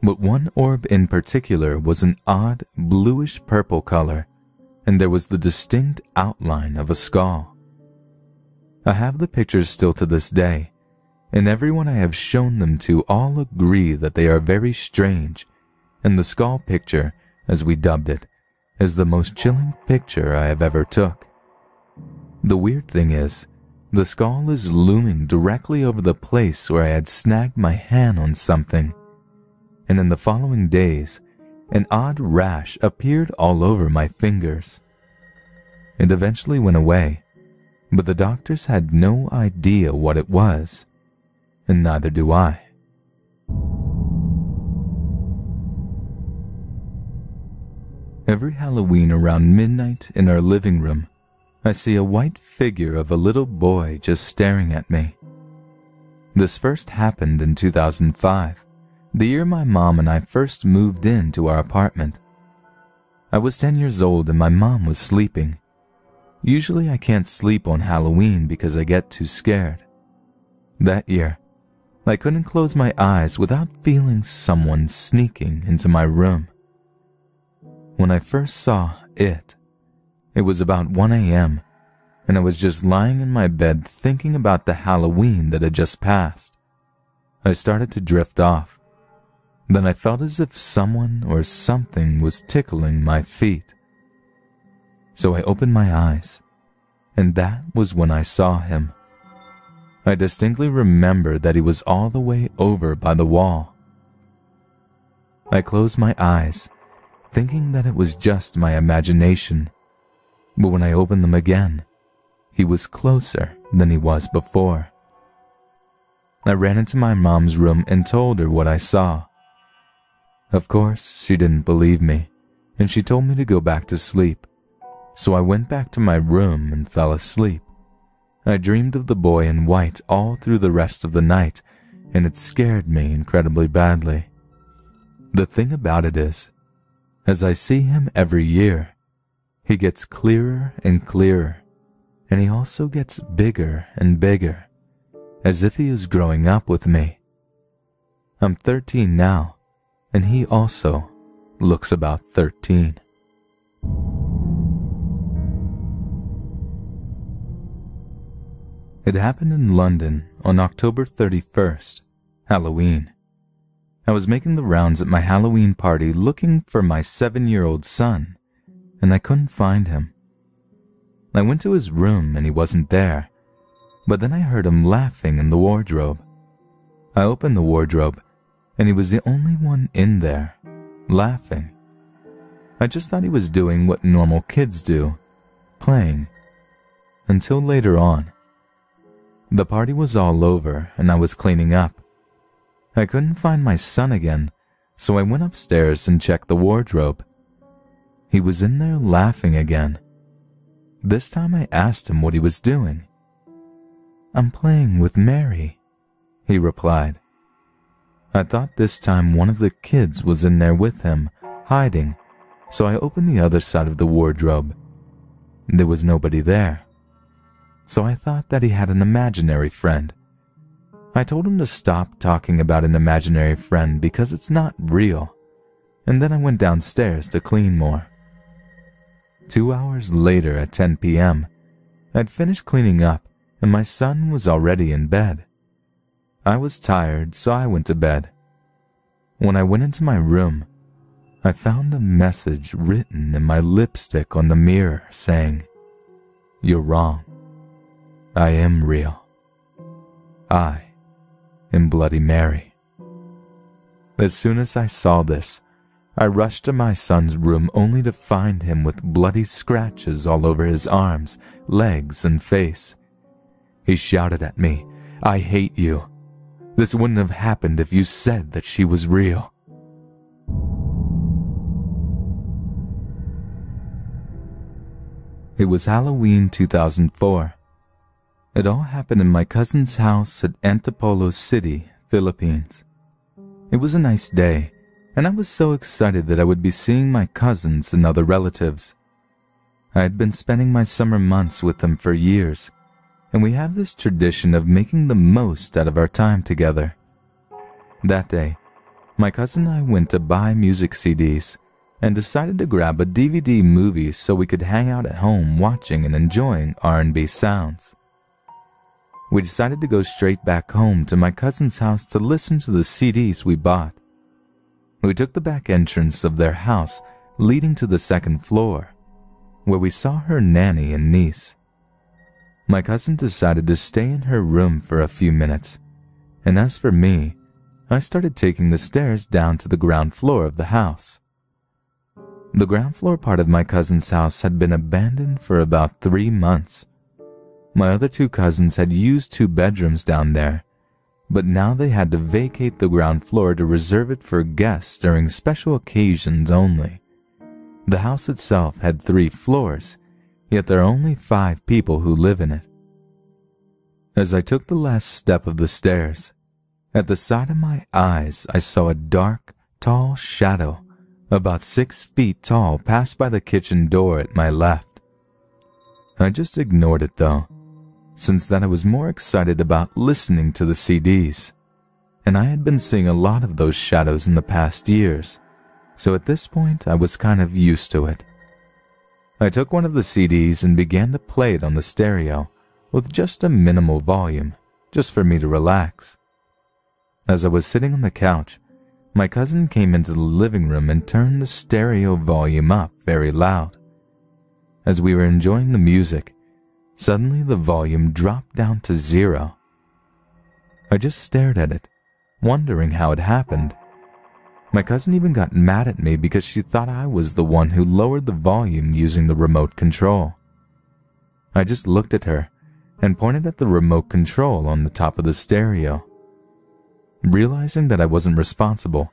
but one orb in particular was an odd bluish-purple color, and there was the distinct outline of a skull. I have the pictures still to this day, and everyone I have shown them to all agree that they are very strange, and the skull picture, as we dubbed it, is the most chilling picture I have ever took. The weird thing is, the skull is looming directly over the place where I had snagged my hand on something, and in the following days, an odd rash appeared all over my fingers. It eventually went away, but the doctors had no idea what it was, and neither do I. Every Halloween around midnight in our living room, I see a white figure of a little boy just staring at me. This first happened in 2005, the year my mom and I first moved into our apartment. I was 10 years old and my mom was sleeping. Usually I can't sleep on Halloween because I get too scared. That year, I couldn't close my eyes without feeling someone sneaking into my room. When I first saw it was about 1 a.m., and I was just lying in my bed thinking about the Halloween that had just passed. I started to drift off. Then I felt as if someone or something was tickling my feet. So I opened my eyes, and that was when I saw him. I distinctly remember that he was all the way over by the wall. I closed my eyes, thinking that it was just my imagination. But when I opened them again, he was closer than he was before. I ran into my mom's room and told her what I saw. Of course, she didn't believe me, and she told me to go back to sleep. So I went back to my room and fell asleep. I dreamed of the boy in white all through the rest of the night, and it scared me incredibly badly. The thing about it is, as I see him every year, he gets clearer and clearer, and he also gets bigger and bigger, as if he is growing up with me. I'm 13 now, and he also looks about 13. It happened in London on October 31st, Halloween. I was making the rounds at my Halloween party looking for my 7-year-old son, and I couldn't find him. I went to his room and he wasn't there, but then I heard him laughing in the wardrobe. I opened the wardrobe, and he was the only one in there, laughing. I just thought he was doing what normal kids do, playing, until later on. The party was all over and I was cleaning up. I couldn't find my son again, so I went upstairs and checked the wardrobe. He was in there laughing again. This time I asked him what he was doing. "I'm playing with Mary," he replied. I thought this time one of the kids was in there with him, hiding, so I opened the other side of the wardrobe. There was nobody there. So I thought that he had an imaginary friend. I told him to stop talking about an imaginary friend because it's not real, and then I went downstairs to clean more. 2 hours later at 10 p.m., I'd finished cleaning up and my son was already in bed. I was tired, so I went to bed. When I went into my room, I found a message written in my lipstick on the mirror saying, "You're wrong. I am real. I am Bloody Mary." As soon as I saw this, I rushed to my son's room only to find him with bloody scratches all over his arms, legs, and face. He shouted at me, "I hate you. This wouldn't have happened if you said that she was real." It was Halloween 2004. It all happened in my cousin's house at Antipolo City, Philippines. It was a nice day, and I was so excited that I would be seeing my cousins and other relatives. I had been spending my summer months with them for years, and we have this tradition of making the most out of our time together. That day, my cousin and I went to buy music CDs and decided to grab a DVD movie so we could hang out at home watching and enjoying R&B sounds. We decided to go straight back home to my cousin's house to listen to the CDs we bought. We took the back entrance of their house leading to the second floor, where we saw her nanny and niece. My cousin decided to stay in her room for a few minutes, and as for me, I started taking the stairs down to the ground floor of the house. The ground floor part of my cousin's house had been abandoned for about 3 months. My other 2 cousins had used 2 bedrooms down there, but now they had to vacate the ground floor to reserve it for guests during special occasions only. The house itself had 3 floors, yet there are only 5 people who live in it. As I took the last step of the stairs, at the side of my eyes I saw a dark, tall shadow, about 6 feet tall, pass by the kitchen door at my left. I just ignored it though, since then I was more excited about listening to the CDs, and I had been seeing a lot of those shadows in the past years, so at this point I was kind of used to it. I took one of the CDs and began to play it on the stereo with just a minimal volume, just for me to relax. As I was sitting on the couch, my cousin came into the living room and turned the stereo volume up very loud. As we were enjoying the music, suddenly the volume dropped down to 0. I just stared at it, wondering how it happened. My cousin even got mad at me because she thought I was the one who lowered the volume using the remote control. I just looked at her and pointed at the remote control on the top of the stereo. Realizing that I wasn't responsible,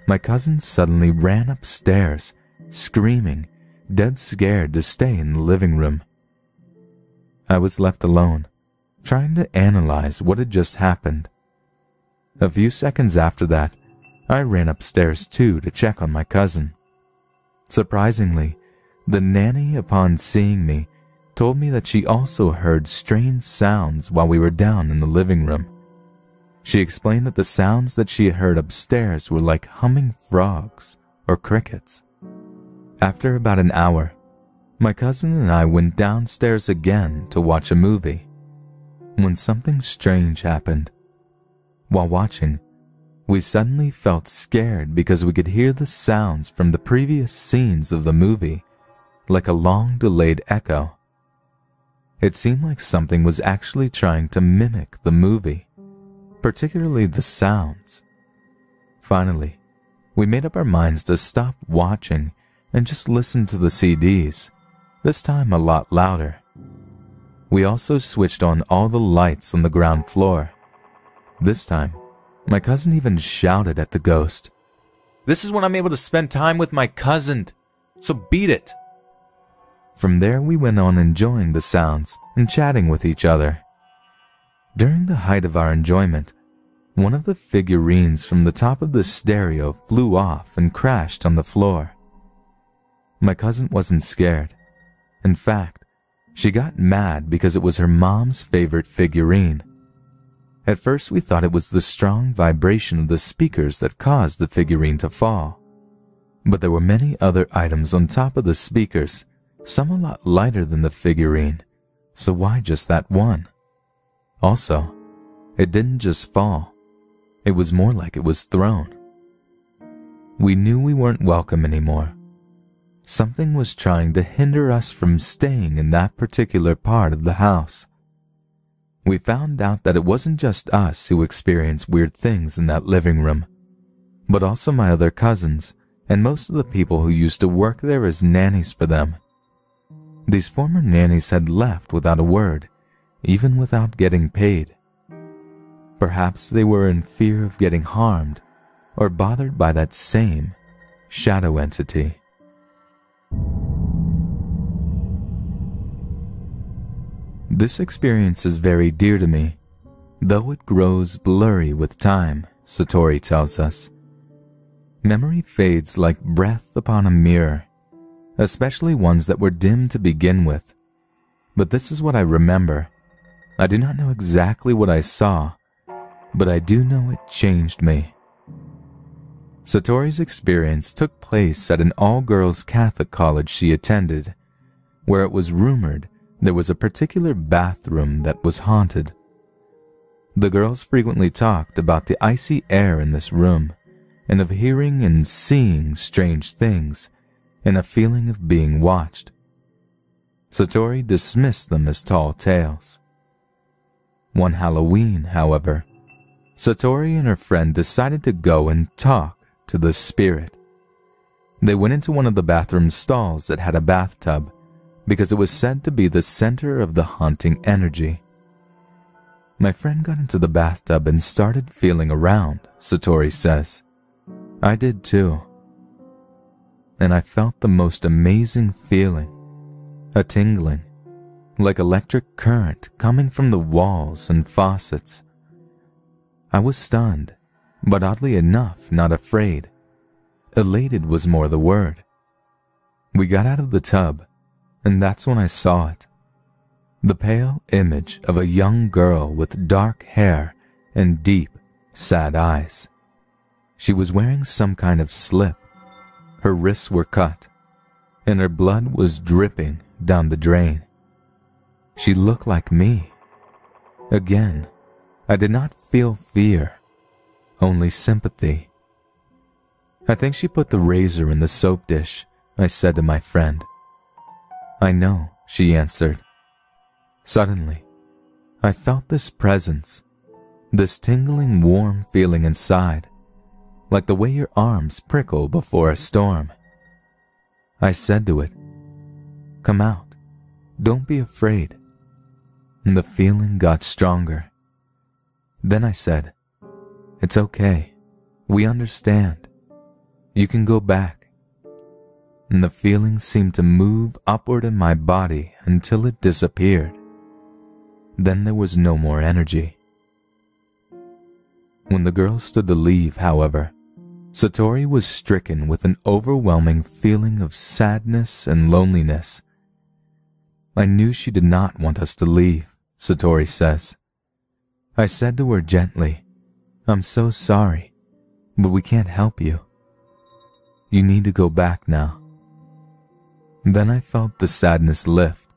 my cousin suddenly ran upstairs, screaming, dead scared to stay in the living room. I was left alone, trying to analyze what had just happened. A few seconds after that, I ran upstairs too to check on my cousin. Surprisingly, the nanny, upon seeing me, told me that she also heard strange sounds while we were down in the living room. She explained that the sounds that she had heard upstairs were like humming frogs or crickets. After about an hour, my cousin and I went downstairs again to watch a movie, when something strange happened. While watching, we suddenly felt scared because we could hear the sounds from the previous scenes of the movie, like a long-delayed echo. It seemed like something was actually trying to mimic the movie, particularly the sounds. Finally, we made up our minds to stop watching and just listen to the CDs, this time a lot louder. We also switched on all the lights on the ground floor. This time, my cousin even shouted at the ghost, "This is when I'm able to spend time with my cousin, so beat it." From there we went on enjoying the sounds and chatting with each other. During the height of our enjoyment, one of the figurines from the top of the stereo flew off and crashed on the floor. My cousin wasn't scared. In fact, she got mad because it was her mom's favorite figurine. At first we thought it was the strong vibration of the speakers that caused the figurine to fall. But there were many other items on top of the speakers, some a lot lighter than the figurine, so why just that one? Also, it didn't just fall. It was more like it was thrown. We knew we weren't welcome anymore. Something was trying to hinder us from staying in that particular part of the house. We found out that it wasn't just us who experienced weird things in that living room, but also my other cousins and most of the people who used to work there as nannies for them. These former nannies had left without a word, even without getting paid. Perhaps they were in fear of getting harmed or bothered by that same shadow entity. This experience is very dear to me, though it grows blurry with time, Satori tells us. Memory fades like breath upon a mirror, especially ones that were dim to begin with. But this is what I remember. I do not know exactly what I saw, but I do know it changed me. Satori's experience took place at an all-girls Catholic college she attended, where it was rumored there was a particular bathroom that was haunted. The girls frequently talked about the icy air in this room, and of hearing and seeing strange things, and a feeling of being watched. Satori dismissed them as tall tales. One Halloween, however, Satori and her friend decided to go and talk to the spirit. They went into one of the bathroom stalls that had a bathtub, because it was said to be the center of the haunting energy. My friend got into the bathtub and started feeling around, Satori says. I did too. And I felt the most amazing feeling, a tingling, like electric current coming from the walls and faucets. I was stunned, but oddly enough, not afraid. Elated was more the word. We got out of the tub, and that's when I saw it. The pale image of a young girl with dark hair and deep, sad eyes. She was wearing some kind of slip. Her wrists were cut, and her blood was dripping down the drain. She looked like me. Again, I did not feel fear, only sympathy. I think she put the razor in the soap dish, I said to my friend. I know, she answered. Suddenly, I felt this presence, this tingling warm feeling inside, like the way your arms prickle before a storm. I said to it, "Come out, don't be afraid." And the feeling got stronger. Then I said, "It's okay, we understand. You can go back." And the feeling seemed to move upward in my body until it disappeared. Then there was no more energy. When the girl stood to leave, however, Satori was stricken with an overwhelming feeling of sadness and loneliness. "I knew she did not want us to leave," Satori says. "I said to her gently, 'I'm so sorry, but we can't help you. You need to go back now.' Then I felt the sadness lift,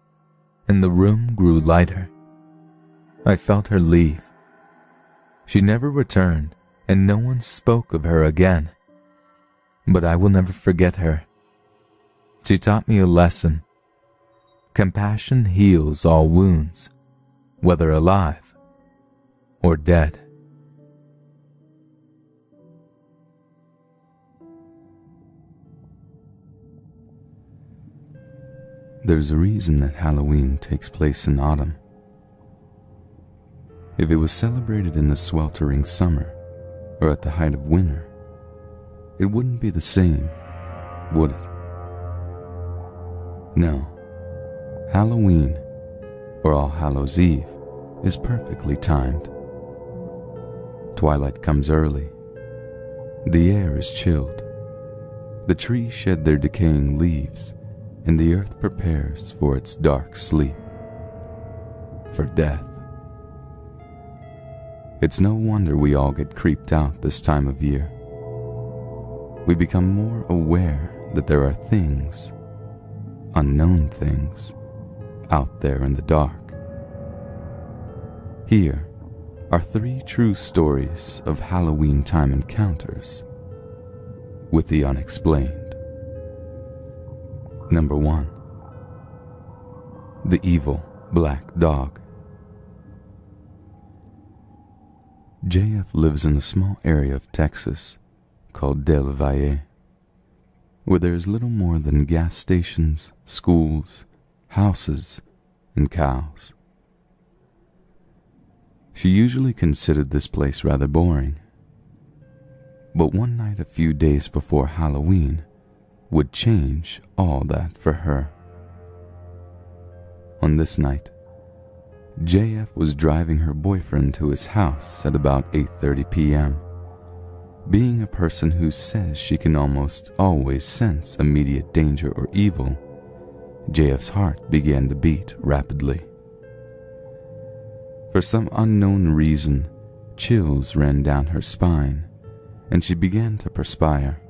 and the room grew lighter. I felt her leave. She never returned, and no one spoke of her again. But I will never forget her. She taught me a lesson. Compassion heals all wounds, whether alive or dead." There's a reason that Halloween takes place in autumn. If it was celebrated in the sweltering summer or at the height of winter, it wouldn't be the same, would it? No. Halloween, or All Hallows' Eve, is perfectly timed. Twilight comes early. The air is chilled. The trees shed their decaying leaves, and the earth prepares for its dark sleep, for death. It's no wonder we all get creeped out this time of year. We become more aware that there are things, unknown things, out there in the dark. Here are 3 true stories of Halloween time encounters with the unexplained. Number 1. The Evil Black Dog. JF lives in a small area of Texas called Del Valle, where there is little more than gas stations, schools, houses, and cows. She usually considered this place rather boring, but one night a few days before Halloween would change all that for her. On this night, JF was driving her boyfriend to his house at about 8:30 p.m. Being a person who says she can almost always sense immediate danger or evil, JF's heart began to beat rapidly. For some unknown reason, chills ran down her spine, and she began to perspire,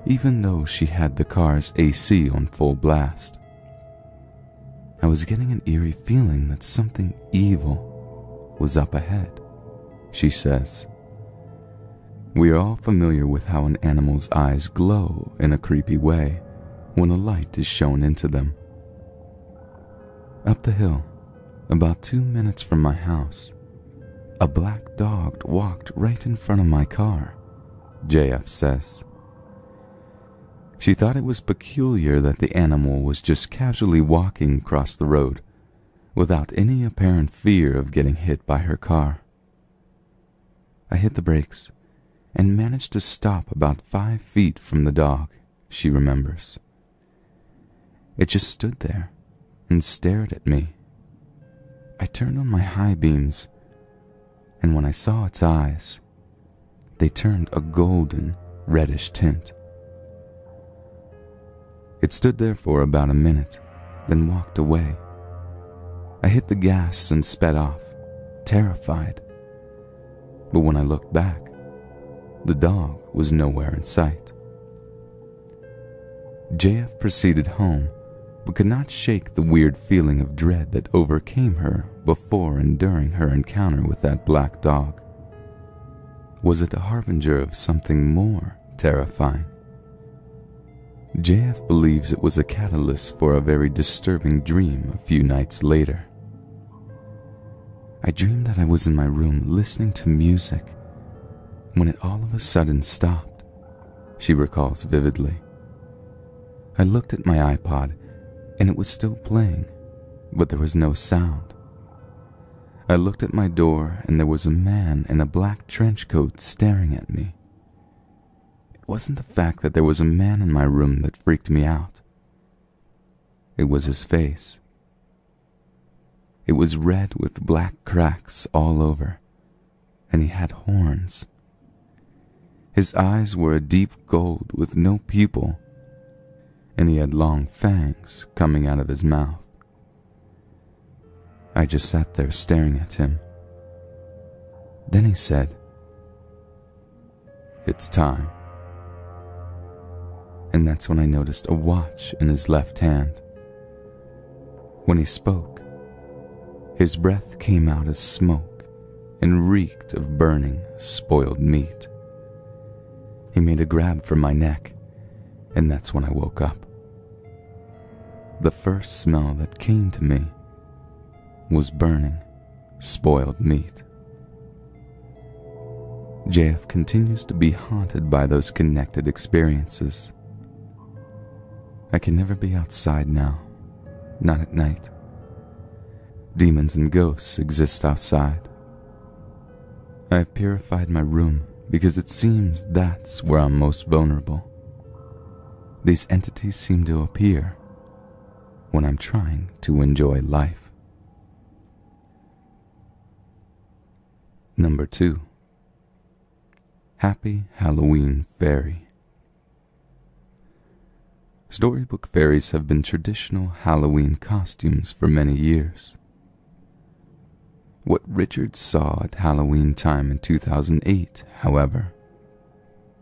even though she had the car's AC on full blast. I was getting an eerie feeling that something evil was up ahead, she says. We are all familiar with how an animal's eyes glow in a creepy way when a light is shone into them. Up the hill, about 2 minutes from my house, a black dog walked right in front of my car, JF says. She thought it was peculiar that the animal was just casually walking across the road without any apparent fear of getting hit by her car. I hit the brakes and managed to stop about 5 feet from the dog, she remembers. It just stood there and stared at me. I turned on my high beams, and when I saw its eyes, they turned a golden, reddish tint. It stood there for about a minute, then walked away. I hit the gas and sped off, terrified. But when I looked back, the dog was nowhere in sight. JF proceeded home, but could not shake the weird feeling of dread that overcame her before and during her encounter with that black dog. Was it a harbinger of something more terrifying? JF believes it was a catalyst for a very disturbing dream a few nights later. I dreamed that I was in my room listening to music when it all of a sudden stopped. she recalls vividly. I looked at my iPod, and it was still playing, but there was no sound. I looked at my door, and there was a man in a black trench coat staring at me. It wasn't the fact that there was a man in my room that freaked me out. It was his face. It was red with black cracks all over, and he had horns. His eyes were a deep gold with no pupil, and he had long fangs coming out of his mouth. I just sat there staring at him. Then he said, "It's time." And that's when I noticed a watch in his left hand. When he spoke, his breath came out as smoke and reeked of burning, spoiled meat. He made a grab for my neck, and that's when I woke up. The first smell that came to me was burning, spoiled meat. JF continues to be haunted by those connected experiences. I can never be outside now, not at night. Demons and ghosts exist outside. I have purified my room because it seems that's where I'm most vulnerable. These entities seem to appear when I'm trying to enjoy life. Number 2. Happy Halloween Fairy. Storybook fairies have been traditional Halloween costumes for many years. What Richard saw at Halloween time in 2008, however,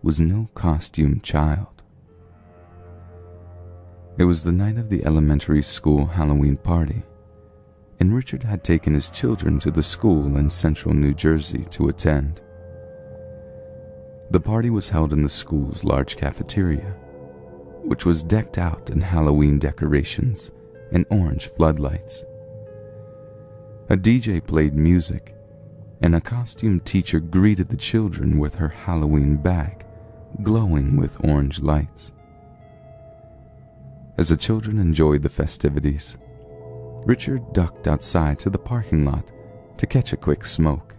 was no costume child. It was the night of the elementary school Halloween party, and Richard had taken his children to the school in central New Jersey to attend. The party was held in the school's large cafeteria, which was decked out in Halloween decorations and orange floodlights. A DJ played music, and a costume teacher greeted the children with her Halloween bag, glowing with orange lights. As the children enjoyed the festivities, Richard ducked outside to the parking lot to catch a quick smoke.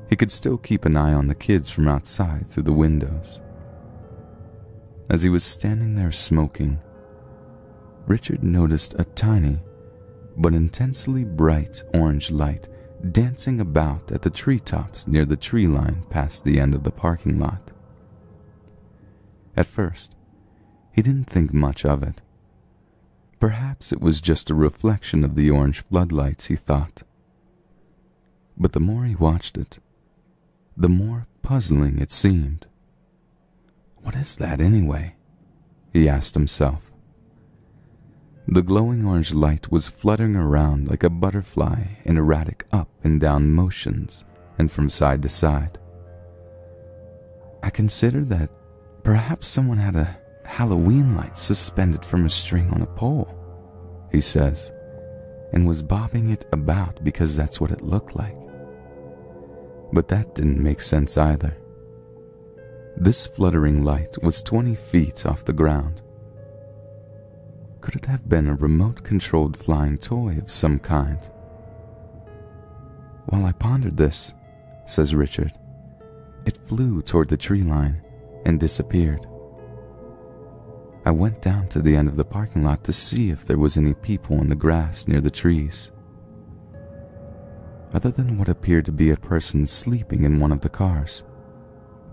He could still keep an eye on the kids from outside through the windows. As he was standing there smoking, Richard noticed a tiny but intensely bright orange light dancing about at the treetops near the tree line past the end of the parking lot. At first, he didn't think much of it. Perhaps it was just a reflection of the orange floodlights, he thought. But the more he watched it, the more puzzling it seemed. What is that anyway? He asked himself. The glowing orange light was fluttering around like a butterfly in erratic up and down motions and from side to side. I considered that perhaps someone had a Halloween light suspended from a string on a pole, he says, and was bobbing it about because that's what it looked like. But that didn't make sense either. This fluttering light was 20 feet off the ground. Could it have been a remote-controlled flying toy of some kind? While I pondered this, says Richard, it flew toward the tree line and disappeared. I went down to the end of the parking lot to see if there was any people in the grass near the trees. Other than what appeared to be a person sleeping in one of the cars,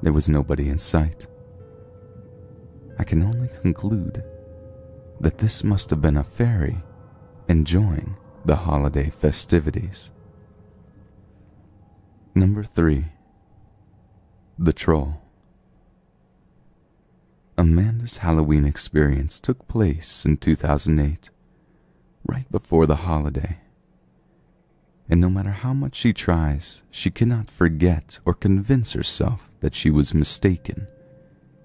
there was nobody in sight. I can only conclude that this must have been a fairy enjoying the holiday festivities. Number 3. The Troll. Amanda's Halloween experience took place in 2008, right before the holiday. And no matter how much she tries, she cannot forget or convince herself that she was mistaken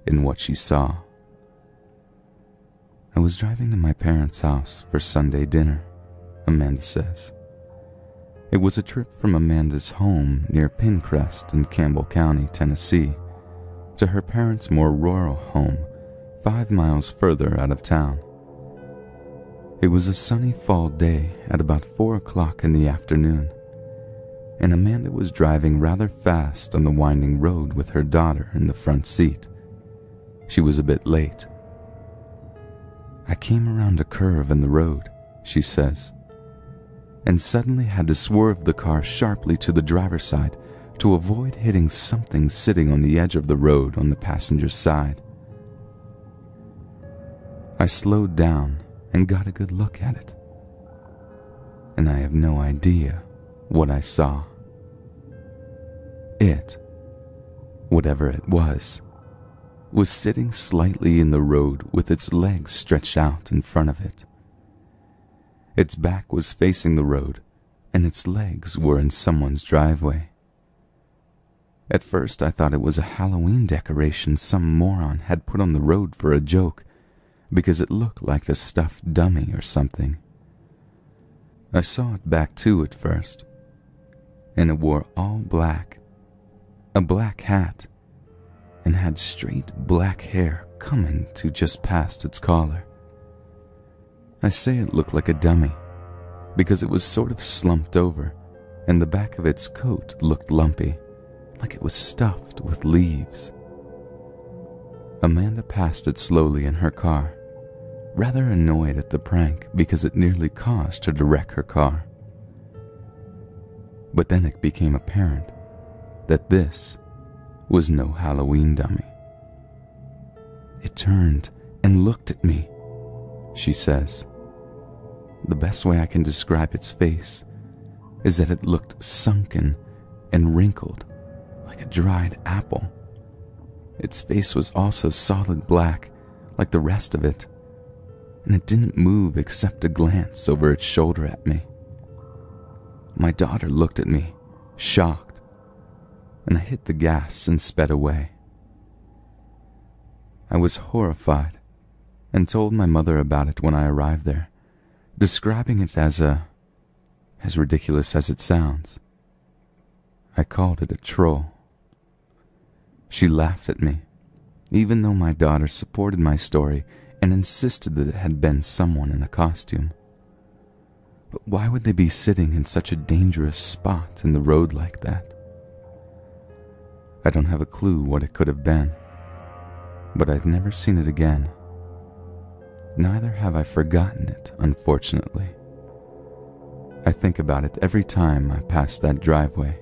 in what she saw. I was driving to my parents' house for Sunday dinner, Amanda says. It was a trip from Amanda's home near Pinecrest in Campbell County, Tennessee, to her parents' more rural home 5 miles further out of town. It was a sunny fall day at about 4 o'clock in the afternoon, and Amanda was driving rather fast on the winding road with her daughter in the front seat. She was a bit late. "I came around a curve in the road," she says, "and suddenly had to swerve the car sharply to the driver's side to avoid hitting something sitting on the edge of the road on the passenger's side. I slowed down and got a good look at it, and I have no idea what I saw. It, whatever it was sitting slightly in the road with its legs stretched out in front of it. Its back was facing the road, and its legs were in someone's driveway. At first I thought it was a Halloween decoration some moron had put on the road for a joke, because it looked like a stuffed dummy or something. I saw it back too at first, and it wore all black, a black hat, and had straight black hair coming to just past its collar. I say it looked like a dummy because it was sort of slumped over, and the back of its coat looked lumpy, like it was stuffed with leaves. Amanda passed it slowly in her car, rather annoyed at the prank because it nearly caused her to wreck her car. But then it became apparent that this was no Halloween dummy. "It turned and looked at me," she says. "The best way I can describe its face is that it looked sunken and wrinkled like a dried apple. Its face was also solid black like the rest of it, and it didn't move except to glance over its shoulder at me. My daughter looked at me, shocked, and I hit the gas and sped away. I was horrified and told my mother about it when I arrived there, describing it as ridiculous as it sounds. I called it a troll. She laughed at me, even though my daughter supported my story and insisted that it had been someone in a costume. But why would they be sitting in such a dangerous spot in the road like that? I don't have a clue what it could have been, but I've never seen it again. Neither have I forgotten it, unfortunately. I think about it every time I pass that driveway.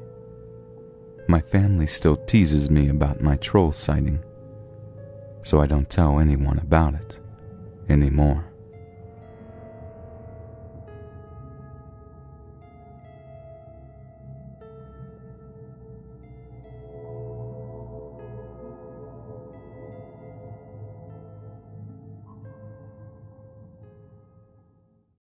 My family still teases me about my troll sighting, so I don't tell anyone about it anymore.